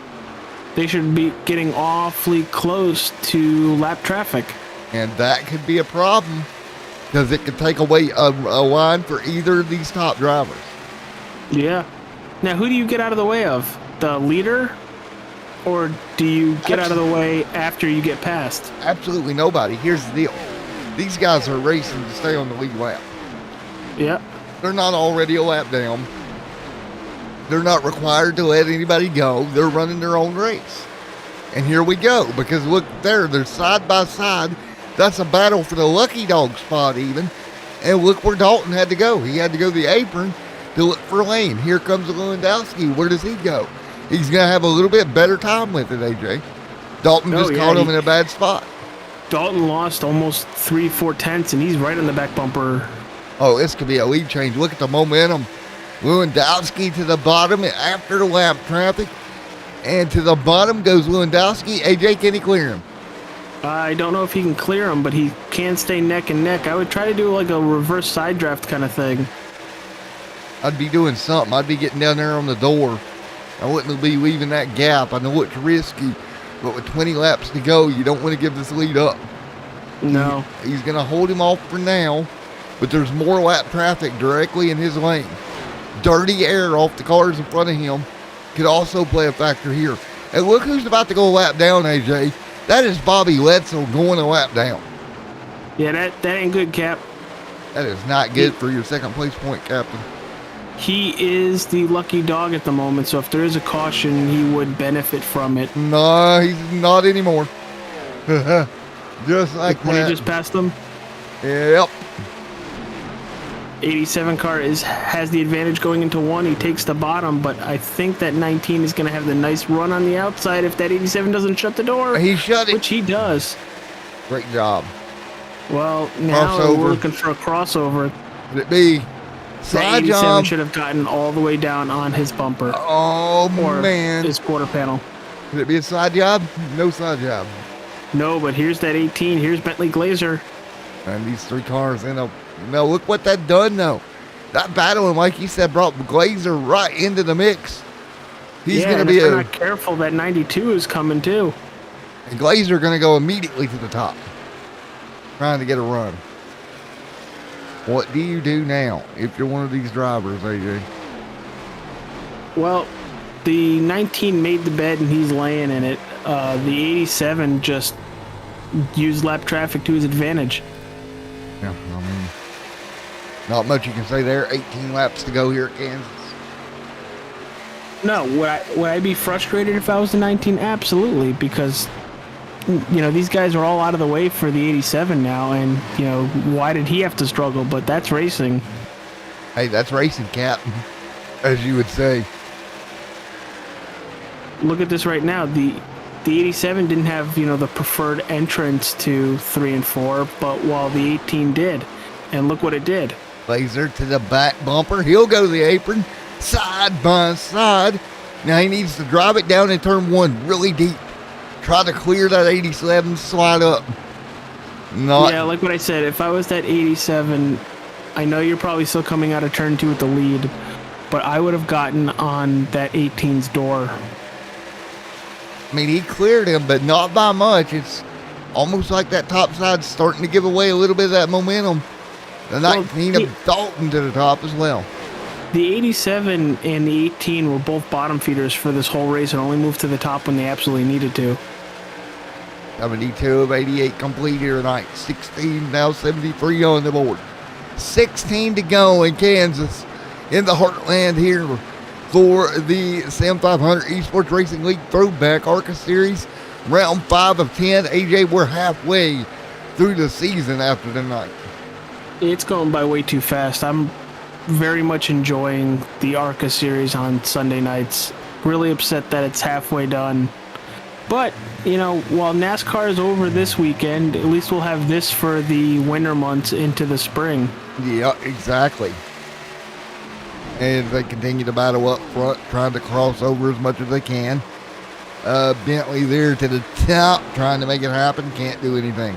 They should be getting awfully close to lap traffic. And that could be a problem because it could take away a line for either of these top drivers. Yeah. Now, who do you get out of the way of? The leader? Or do you get out of the way after you get past? Absolutely nobody. Here's the deal. These guys are racing to stay on the lead lap. Yeah. They're not already a lap down. They're not required to let anybody go. They're running their own race. And here we go. Because look there, they're side by side. That's a battle for the lucky dog spot even. And look where Dalton had to go. He had to go to the apron to look for a lane. Here comes Lewandowski. Where does he go? He's going to have a little bit better time with it, AJ. Dalton just caught him in a bad spot. Dalton lost almost 3-4 tenths, and he's right on the back bumper. Oh, this could be a lead change. Look at the momentum. Lewandowski to the bottom after the lap traffic. And to the bottom goes Lewandowski. AJ, can he clear him? I don't know if he can clear him, but he can stay neck and neck. I would try to do like a reverse side draft kind of thing. I'd be doing something. I'd be getting down there on the door. I wouldn't be leaving that gap. I know it's risky, but with 20 laps to go, you don't want to give this lead up. No. He's going to hold him off for now, but there's more lap traffic directly in his lane. Dirty air off the cars in front of him could also play a factor here. And look who's about to go a lap down, AJ. That is Bobby Wetzel going a lap down. Yeah, that ain't good, Cap. That is not good for your second place point, Captain. He is the lucky dog at the moment, so if there is a caution, he would benefit from it. No, he's not anymore. Just like when that. he just passed them? Yep. 87 car has the advantage going into one. He takes the bottom, but I think that 19 is going to have the nice run on the outside if that 87 doesn't shut the door. He shut it. Which he does. Great job. Well, now we're looking for a crossover. Could it be side 87 job? should have gotten all the way down on his bumper. Oh, man. His quarter panel. Could it be a side job? No side job. No, but here's that 18. Here's Bentley Glazer. And these three cars end up. Now, look what that done, though. That battle, like you said, brought Glazer right into the mix. He's going to be if they're not careful, that 92 is coming, too. And Glazer going to go immediately to the top. trying to get a run. What do you do now if you're one of these drivers, AJ? Well, the 19 made the bed and he's laying in it. The 87 just used lap traffic to his advantage. Yeah, I mean, not much you can say there. 18 laps to go here at Kansas. No, would I be frustrated if I was the 19? Absolutely, because these guys are all out of the way for the 87 now, and why did he have to struggle? But that's racing. Hey, that's racing, Captain, as you would say. Look at this right now. The 87 didn't have the preferred entrance to 3 and 4, but while the 18 did, and look what it did. Laser to the back bumper. He'll go to the apron, side by side. Now he needs to drive it down in turn 1 really deep. Try to clear that 87, slide up. Yeah, like what I said, if I was that 87, I know you're probably still coming out of turn 2 with the lead, but I would have gotten on that 18's door. I mean, he cleared him, but not by much. It's almost like that top side's starting to give away a little bit of that momentum. The 19 of Dalton to the top as well. The 87 and the 18 were both bottom feeders for this whole race and only moved to the top when they absolutely needed to. 72 of 88 complete here tonight. 16, now 73 on the board. 16 to go in Kansas, in the heartland here for the Sim 500 Esports Racing League Throwback ARCA Series. Round 5 of 10. AJ, we're halfway through the season after tonight. It's going by way too fast. I'm very much enjoying the ARCA series on Sunday nights. Really upset that it's halfway done. But, while NASCAR is over this weekend, at least we'll have this for the winter months into the spring. Yeah, exactly. And they continue to battle up front, trying to cross over as much as they can. Bentley there to the top, trying to make it happen. Can't do anything.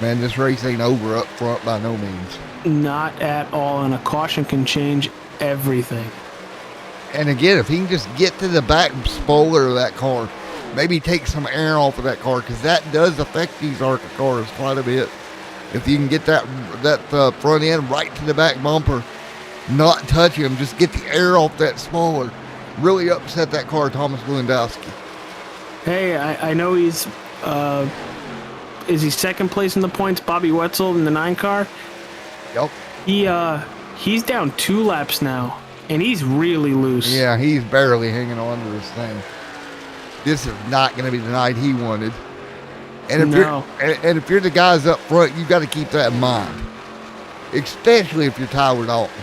Man, this race ain't over up front by no means. Not at all, and a caution can change everything. And again, if he can just get to the back spoiler of that car, maybe take some air off of that car, because that does affect these ARCA cars quite a bit. If you can get that front end right to the back bumper, not touch him, just get the air off that spoiler, really upset that car, Thomas Lewandowski. Hey, I know he's... is he second place in the points? Bobby Wetzel in the 9 car? Yep. He's down 2 laps now, and he's really loose. Yeah, he's barely hanging on to this thing. This is not going to be the night he wanted. And if you're the guys up front, you've got to keep that in mind, especially if you're Tyler Dalton.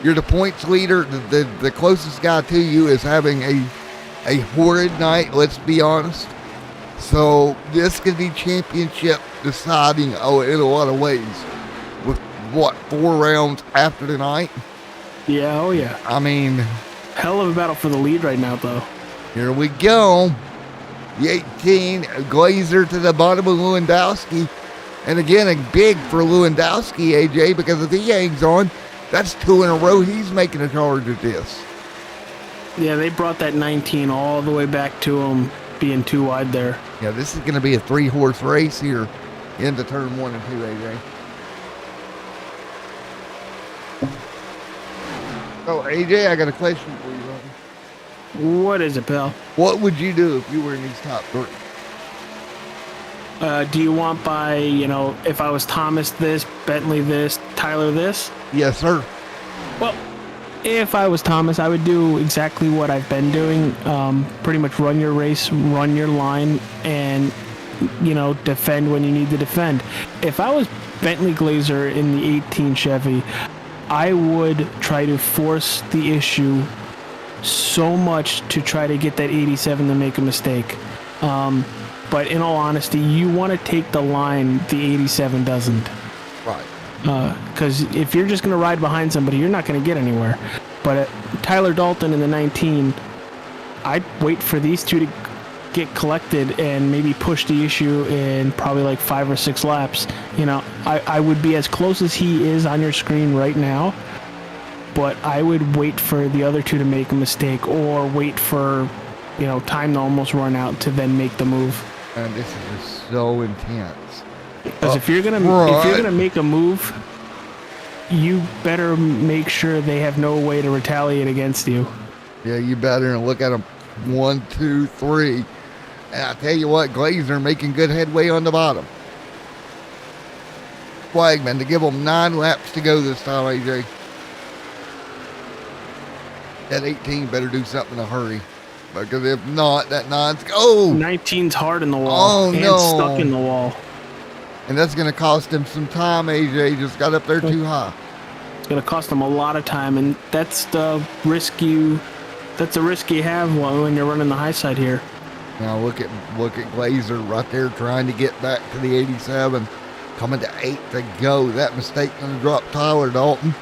You're the points leader. The closest guy to you is having a horrid night, let's be honest. So this could be championship deciding in a lot of ways. With 4 rounds after tonight? Yeah, oh yeah. I mean, hell of a battle for the lead right now, though. Here we go. The 18 Glazer to the bottom of Lewandowski. And again, a big for Lewandowski, AJ, because if he hangs on, that's 2 in a row. He's making a charge at this. Yeah, they brought that 19 all the way back to him, being too wide there. Yeah, this is going to be a 3-horse race here into turn 1 and 2, AJ. Oh, AJ, I got a question for you, buddy. What is it, pal? What would you do if you were in these top 3? Do you want by, if I was Thomas this, Bentley this, Tyler this? Yes, sir. Well, if I was Thomas, I would do exactly what I've been doing. Pretty much run your race, run your line, and, defend when you need to defend. If I was Bentley Glazer in the 18 Chevy, I would try to force the issue so much to try to get that 87 to make a mistake. But in all honesty, you want to take the line the 87 doesn't. Right. Because if you're just going to ride behind somebody, you're not going to get anywhere. But Tyler Dalton in the 19, I'd wait for these two to get collected and maybe push the issue in probably like 5 or 6 laps. I would be as close as he is on your screen right now, but I would wait for the other two to make a mistake or wait for, time to almost run out to then make the move. And this is just so intense. Because if you're gonna make a move, you better make sure they have no way to retaliate against you. Yeah, you better look at them. 1, 2, 3. And I tell you what, Glazer making good headway on the bottom. Flagman to give them 9 laps to go this time, AJ. That 18 better do something in a hurry. Because if not, that 9's... Oh! 19's hard in the wall. Oh, and no. stuck in the wall. And that's going to cost him some time, AJ. Just got up there too high. It's going to cost him a lot of time, and that's the risk you have when you're running the high side here. Now look at Glazer right there trying to get back to the 87. Coming to 8 to go. That mistake going to drop Tyler Dalton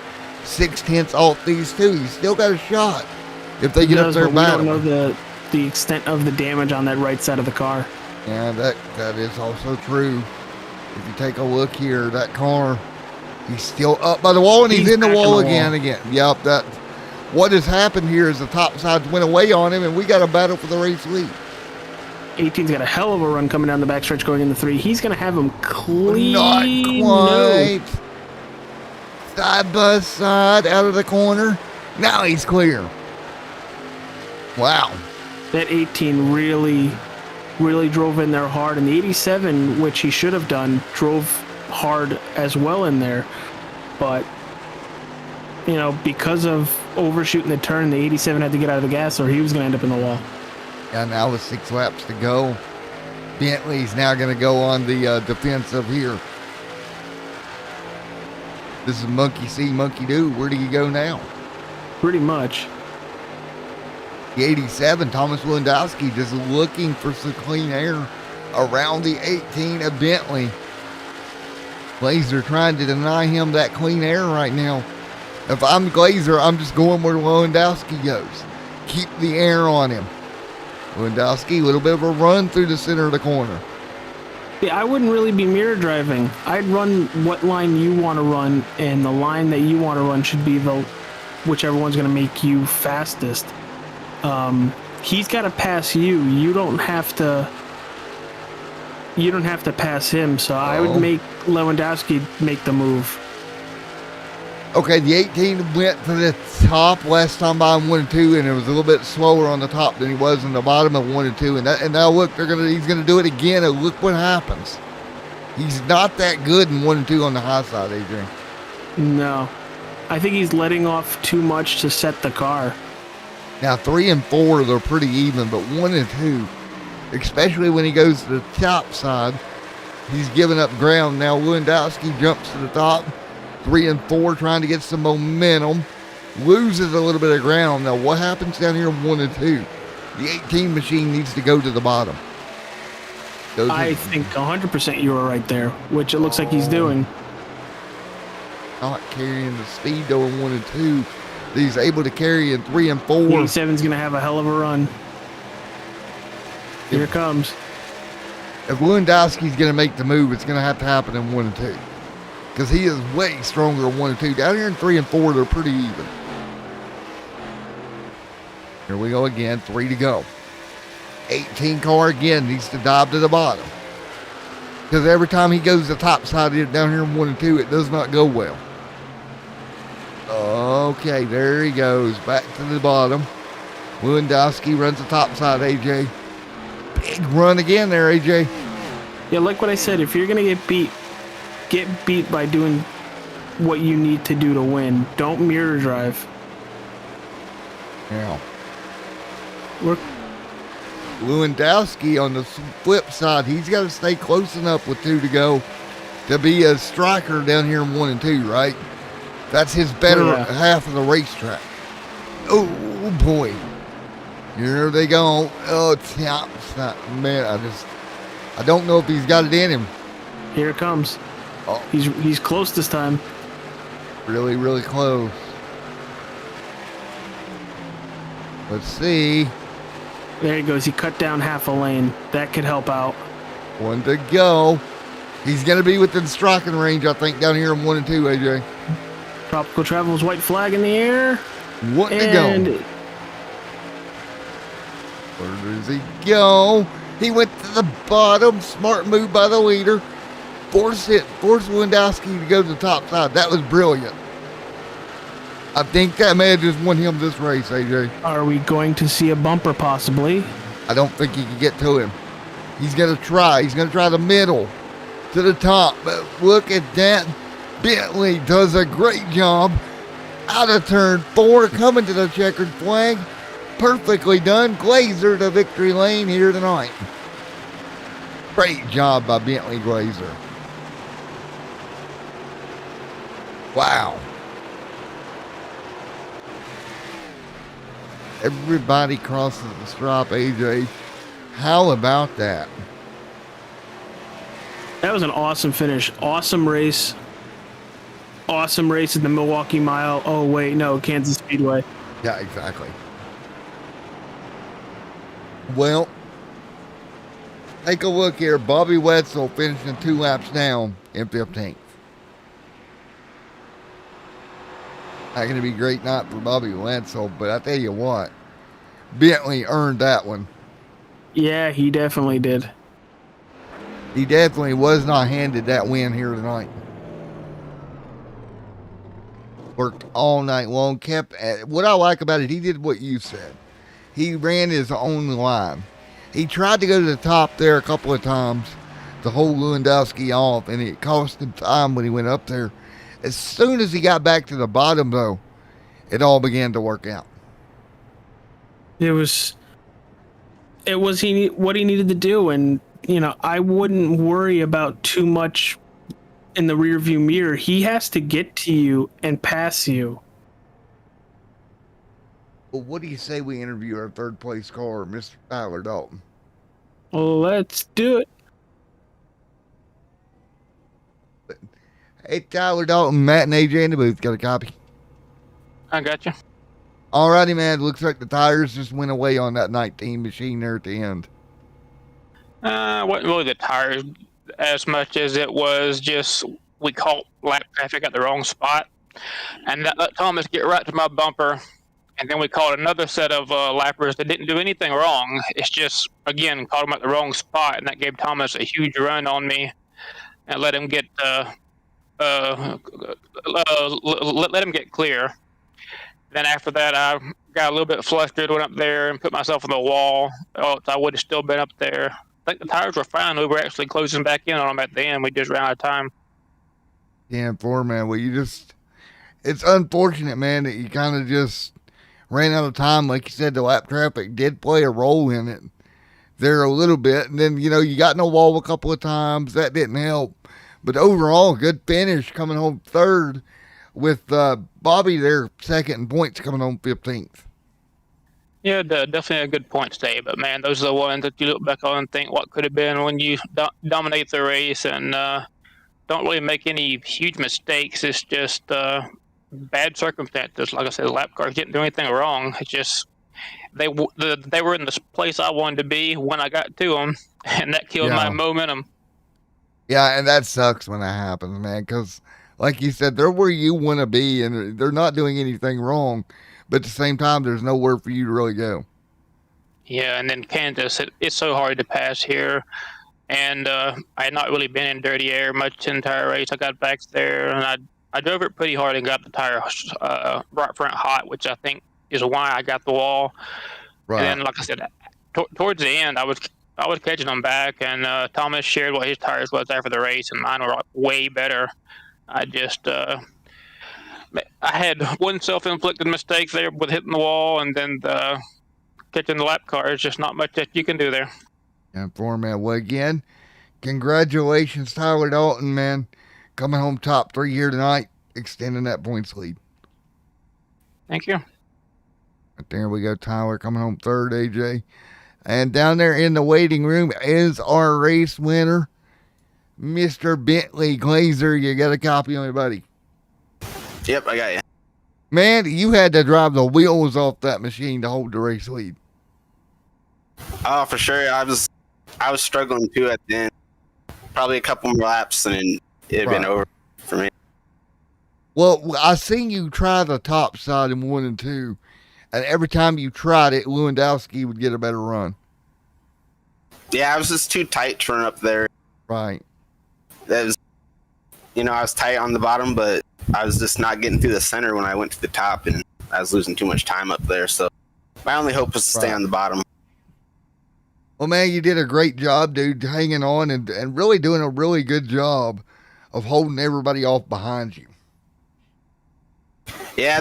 6/10 off these two. He's still got a shot if they get up there battling. We don't know the extent of the damage on that right side of the car. Yeah, that is also true. If you take a look here, that car, he's still up by the wall, and he's in the wall again. Yep, that. What has happened here is the top sides went away on him, and we got a battle for the race lead. 18's got a hell of a run coming down the backstretch going into 3. He's going to have him clean. Not quite. No. Side by side, out of the corner. Now he's clear. Wow. That 18 really drove in there hard, and the 87, which he should have done, drove hard as well in there. But, because of overshooting the turn, the 87 had to get out of the gas, or he was going to end up in the wall. Yeah, now with 6 laps to go, Bentley's now going to go on the defensive here. This is monkey see, monkey do. Where do you go now? Pretty much. The 87, Thomas Lewandowski, just looking for some clean air around the 18 of Bentley. Glazer trying to deny him that clean air right now. If I'm Glazer, I'm just going where Lewandowski goes. Keep the air on him. Lewandowski, a little bit of a run through the center of the corner. Yeah, I wouldn't really be mirror driving. I'd run what line you want to run, and the line that you want to run should be whichever one's going to make you fastest. He's got to pass you. You don't have to pass him. So I would make Lewandowski make the move. Okay, the 18 went to the top last time by 1 and 2, and it was a little bit slower on the top than he was on the bottom of 1 and 2. And now look, he's gonna do it again, and look what happens. He's not that good in 1 and 2 on the high side, Adrian. No, I think he's letting off too much to set the car. Now 3 and 4, they're pretty even, but 1 and 2, especially when he goes to the top side, he's giving up ground. Now Lewandowski jumps to the top. 3 and 4 trying to get some momentum. Loses a little bit of ground. Now what happens down here in 1 and 2? The 18 machine needs to go to the bottom. I think 100% you were right there, which it looks like he's doing. Not carrying the speed though in 1 and 2. He's able to carry in 3 and 4. 87's going to have a hell of a run. Here it comes. If Lewandowski's going to make the move, it's going to have to happen in 1 and 2. Because he is way stronger in 1 and 2. Down here in 3 and 4, they're pretty even. Here we go again. 3 to go. 18 car again needs to dive to the bottom. Because every time he goes the top side down here in 1 and 2, it does not go well. Okay, there he goes. Back to the bottom. Lewandowski runs the top side, AJ. Big run again there, AJ. Yeah, like what I said, if you're going to get beat by doing what you need to do to win. Don't mirror drive. Yeah. Lewandowski on the flip side, he's got to stay close enough with 2 to go to be a striker down here in 1 and 2, right? That's his better half of the racetrack. Oh, boy. Here they go. Oh, it's not, man, I don't know if he's got it in him. Here it comes. Oh. He's close this time. Really, really close. Let's see. There he goes. He cut down half a lane. That could help out. 1 to go. He's going to be within striking range, I think, down here in 1 and 2, AJ. Tropical Travels white flag in the air. 1 to go. Where does he go? He went to the bottom. Smart move by the leader. Force Lewandowski to go to the top side. That was brilliant. I think that may have just won him this race, AJ. Are we going to see a bumper possibly? I don't think he can get to him. He's going to try. He's going to try the middle to the top. But look at that. Bentley does a great job. Out of turn 4, coming to the checkered flag. Perfectly done. Glazer to victory lane here tonight. Great job by Bentley Glazer. Wow. Everybody crosses the stripe, AJ. How about that? That was an awesome finish. Awesome race. Awesome race in the Milwaukee Mile. Oh, wait, no, Kansas Speedway. Yeah, exactly. Well, take a look here. Bobby Wetzel finishing 2 laps down in 15th. Not going to be a great night for Bobby Wetzel, but I tell you what, Bentley earned that one. Yeah, he definitely did. He definitely was not handed that win here tonight. Worked all night long. What I like about it, he did what you said. He ran his own line. He tried to go to the top there a couple of times to hold Lewandowski off, and it cost him time when he went up there. As soon as he got back to the bottom, though, it all began to work out. It was what he needed to do, and I wouldn't worry about too much in the rearview mirror. He has to get to you and pass you. Well, what do you say we interview our third place car, Mr. Tyler Dalton? Well, let's do it. Hey, Tyler Dalton, Matt and AJ in the booth. Got a copy? I got you. Alrighty, man. Looks like the tires just went away on that 19 machine there at the end. Wasn't really the tires as much as it was just we caught lap traffic at the wrong spot, and that let Thomas get right to my bumper, and then we caught another set of lappers that didn't do anything wrong. It's just, again, caught him at the wrong spot, and that gave Thomas a huge run on me and let him get let him get clear. Then after that, I got a little bit flustered, went up there and put myself on the wall. Else I would have still been up there. I think the tires were fine. We were actually closing back in on them at the end. We just ran out of time. Yeah, poor man. Well, it's unfortunate, man, that you kind of just ran out of time. Like you said, the lap traffic did play a role in it there a little bit. And then, you got in the wall a couple of times. That didn't help. But overall, good finish, coming home third with Bobby there second and points coming home 15th. Yeah, definitely a good point today. But, man, those are the ones that you look back on and think what could have been when you dominate the race and don't really make any huge mistakes. It's just bad circumstances. Like I said, the lap cars didn't do anything wrong. It's just they were in the place I wanted to be when I got to them, and that killed my momentum. Yeah, and that sucks when that happens, man, because like you said, they're where you want to be, and they're not doing anything wrong, but at the same time, there's nowhere for you to really go. Yeah, and then Kansas, it's so hard to pass here, and I had not really been in dirty air much in the entire race. I got back there, and I drove it pretty hard and got the tire right front hot, which I think is why I got the wall. Right. And then, like I said, towards the end, I was catching them back, and Thomas shared what his tires was after the race, and mine were way better. I had one self-inflicted mistake there with hitting the wall, and then catching the lap car is just not much that you can do there. And for man, well, again, congratulations, Tyler Dalton, man, coming home top 3 here tonight, extending that points lead. Thank you. Right there we go, Tyler coming home third, AJ. And down there in the waiting room is our race winner, Mr. Bentley Glazer. You got a copy on me, buddy? Yep, I got you. Man, you had to drive the wheels off that machine to hold the race lead. Oh, for sure. I was struggling too at the end. Probably a couple more laps and it had been over for me. Well, I seen you try the top side in 1 and 2. And every time you tried it, Lewandowski would get a better run. Yeah, I was just too tight to run up there. Right. That was, I was tight on the bottom, but I was just not getting through the center when I went to the top, and I was losing too much time up there. So my only hope was to stay on the bottom. Well, man, you did a great job, dude, hanging on and really doing a really good job of holding everybody off behind you. Yeah,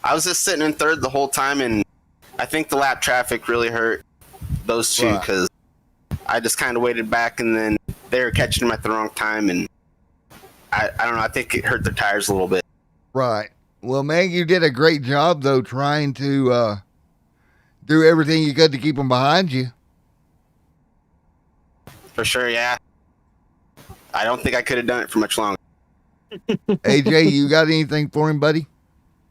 I was just sitting in third the whole time, and I think the lap traffic really hurt those two because I just kind of waited back, and then they were catching them at the wrong time, and I don't know, I think it hurt their tires a little bit. Right. Well, man, you did a great job, though, trying to do everything you could to keep them behind you. For sure, yeah. I don't think I could have done it for much longer. AJ, you got anything for him, buddy?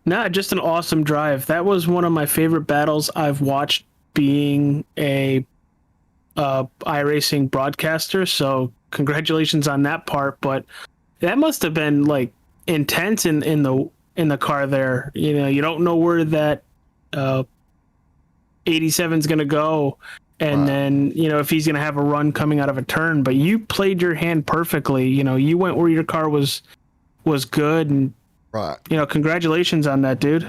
Nah, just an awesome drive. That was one of my favorite battles I've watched being a iRacing broadcaster, so congratulations on that part. But that must have been like intense in the car there. You don't know where that 87 is going to go, and then if he's going to have a run coming out of a turn. But you played your hand perfectly. You went where your car was good, and congratulations on that, dude.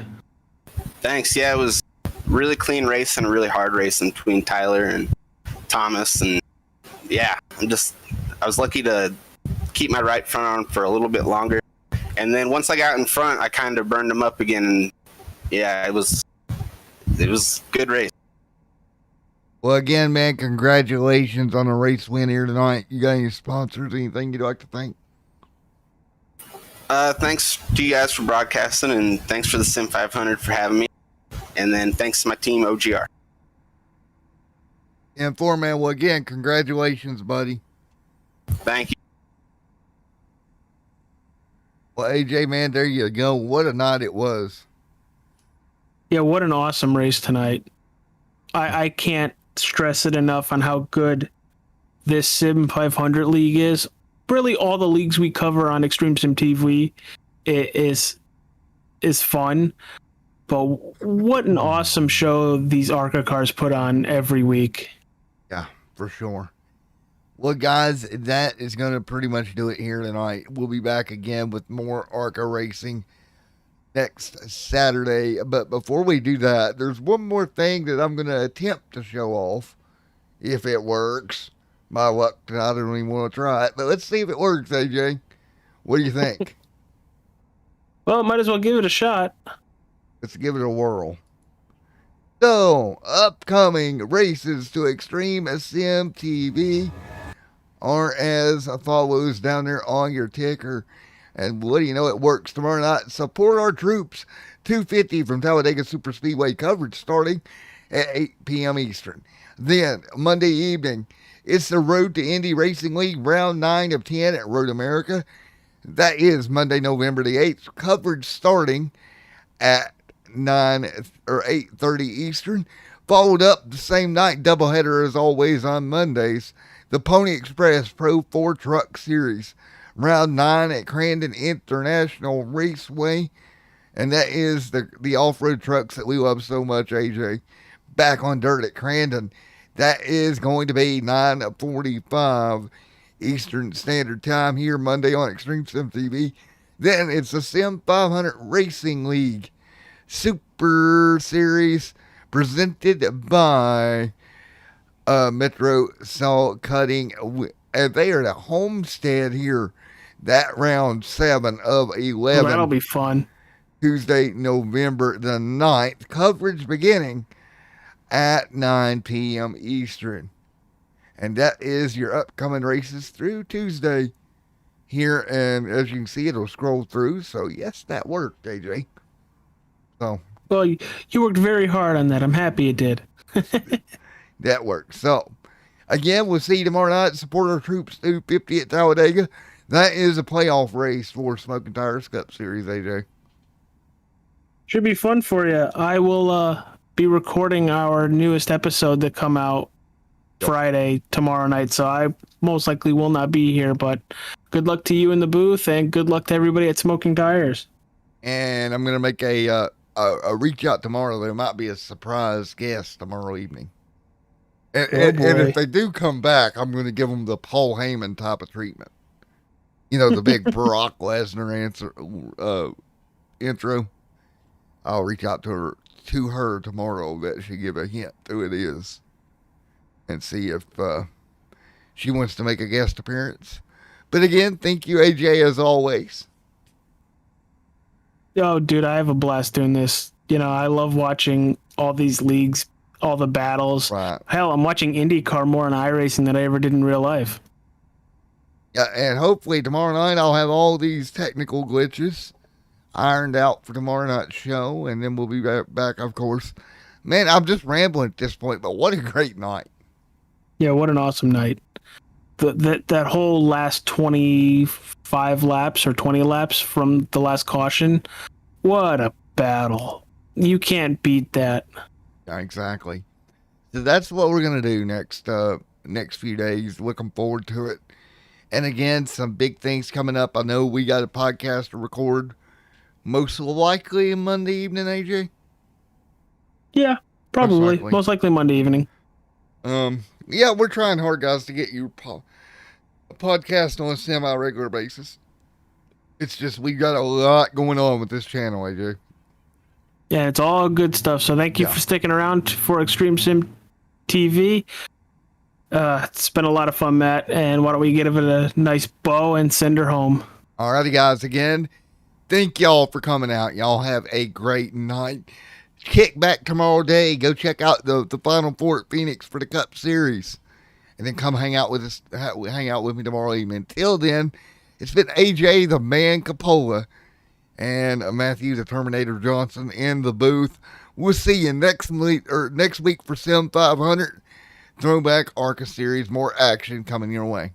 Thanks. Yeah, it was really clean race and a really hard race in between Tyler and Thomas, and yeah, I was lucky to keep my right front on for a little bit longer, and then once I got in front, I kind of burned them up again, and yeah, it was a good race. Well, again, man, congratulations on a race win here tonight. You got any sponsors, anything you'd like to thank? Thanks to you guys for broadcasting, and thanks for the Sim 500 for having me, and then thanks to my team, OGR. And man, well, again, congratulations, buddy. Thank you. Well, AJ, man, there you go. What a night it was. Yeah, what an awesome race tonight. I can't stress it enough on how good this Sim 500 league is. Really, all the leagues we cover on Extreme Sim TV is fun. But what an awesome show these ARCA cars put on every week. Yeah, for sure. Well, guys, that is going to pretty much do it here tonight. We'll be back again with more ARCA racing next Saturday. But before we do that, there's one more thing that I'm going to attempt to show off. If it works. My luck, I don't even want to try it. But let's see if it works, AJ. What do you think? Well, might as well give it a shot. Let's give it a whirl. So, upcoming races to Extreme Sim TV are as follows down there on your ticker. And what do you know, it works tomorrow night. Support our troops. 250 from Talladega Super Speedway coverage starting at 8 p.m. Eastern. Then, Monday evening, it's the Road to Indy Racing League round 9 of 10 at Road America. That is Monday, November the 8th. Coverage starting at 9 or 8:30 Eastern. Followed up the same night, doubleheader as always on Mondays. The Pony Express Pro 4 Truck Series. Round 9 at Crandon International Raceway. And that is the off-road trucks that we love so much, AJ. Back on dirt at Crandon. That is going to be 9:45 Eastern Standard Time here Monday on Extreme Sim TV. Then it's the Sim 500 Racing League Super Series presented by Metro Saw Cutting. And they are at Homestead here. That round 7 of 11. Well, that'll be fun. Tuesday, November the 9th. Coverage beginning at 9 p.m. Eastern. And that is your upcoming races through Tuesday here. And as you can see, it'll scroll through. So, yes, that worked, AJ. So, well, you worked very hard on that. I'm happy it did. That worked. So, again, we'll see you tomorrow night. Support our troops 250 at Talladega. That is a playoff race for Smoking Tires Cup Series, AJ. Should be fun for you. I will be recording our newest episode that come out Friday tomorrow night, so I most likely will not be here, but good luck to you in the booth and good luck to everybody at Smoking Tires. And I'm going to make a reach out tomorrow. There might be a surprise guest tomorrow evening. And if they do come back, I'm going to give them the Paul Heyman type of treatment. You know, the big Brock Lesnar intro. I'll reach out to her tomorrow that she give a hint who it is and see if she wants to make a guest appearance. But again, thank you, AJ, as always. Oh, dude, I have a blast doing this. You know, I love watching all these leagues, all the battles. Right. Hell, I'm watching IndyCar more in iRacing than I ever did in real life. Yeah, and hopefully tomorrow night I'll have all these technical glitches ironed out for tomorrow night's show, and then we'll be back, of course. Man, I'm just rambling at this point, but what a great night. Yeah, what an awesome night. That whole last 25 laps or 20 laps from the last caution, what a battle. You can't beat that. Yeah, exactly. So that's what we're going to do next few days. Looking forward to it. And again, some big things coming up. I know we got a podcast to record most likely Monday evening, AJ? Yeah, probably. Most likely Monday evening. Yeah, we're trying hard, guys, to get you a podcast on a semi-regular basis. It's just we got a lot going on with this channel, AJ. Yeah, it's all good stuff. So thank you for sticking around for Extreme Sim TV. It's been a lot of fun, Matt. And why don't we give it a nice bow and send her home? Alrighty, guys. Again, thank y'all for coming out. Y'all have a great night. Kick back tomorrow day. Go check out the Final Four at Phoenix for the Cup Series. And then come hang out with us. Hang out with me tomorrow evening. Until then, it's been AJ the Man Capola and Matthew the Terminator Johnson in the booth. We'll see you next week for Sim 500 Throwback ARCA Series. More action coming your way.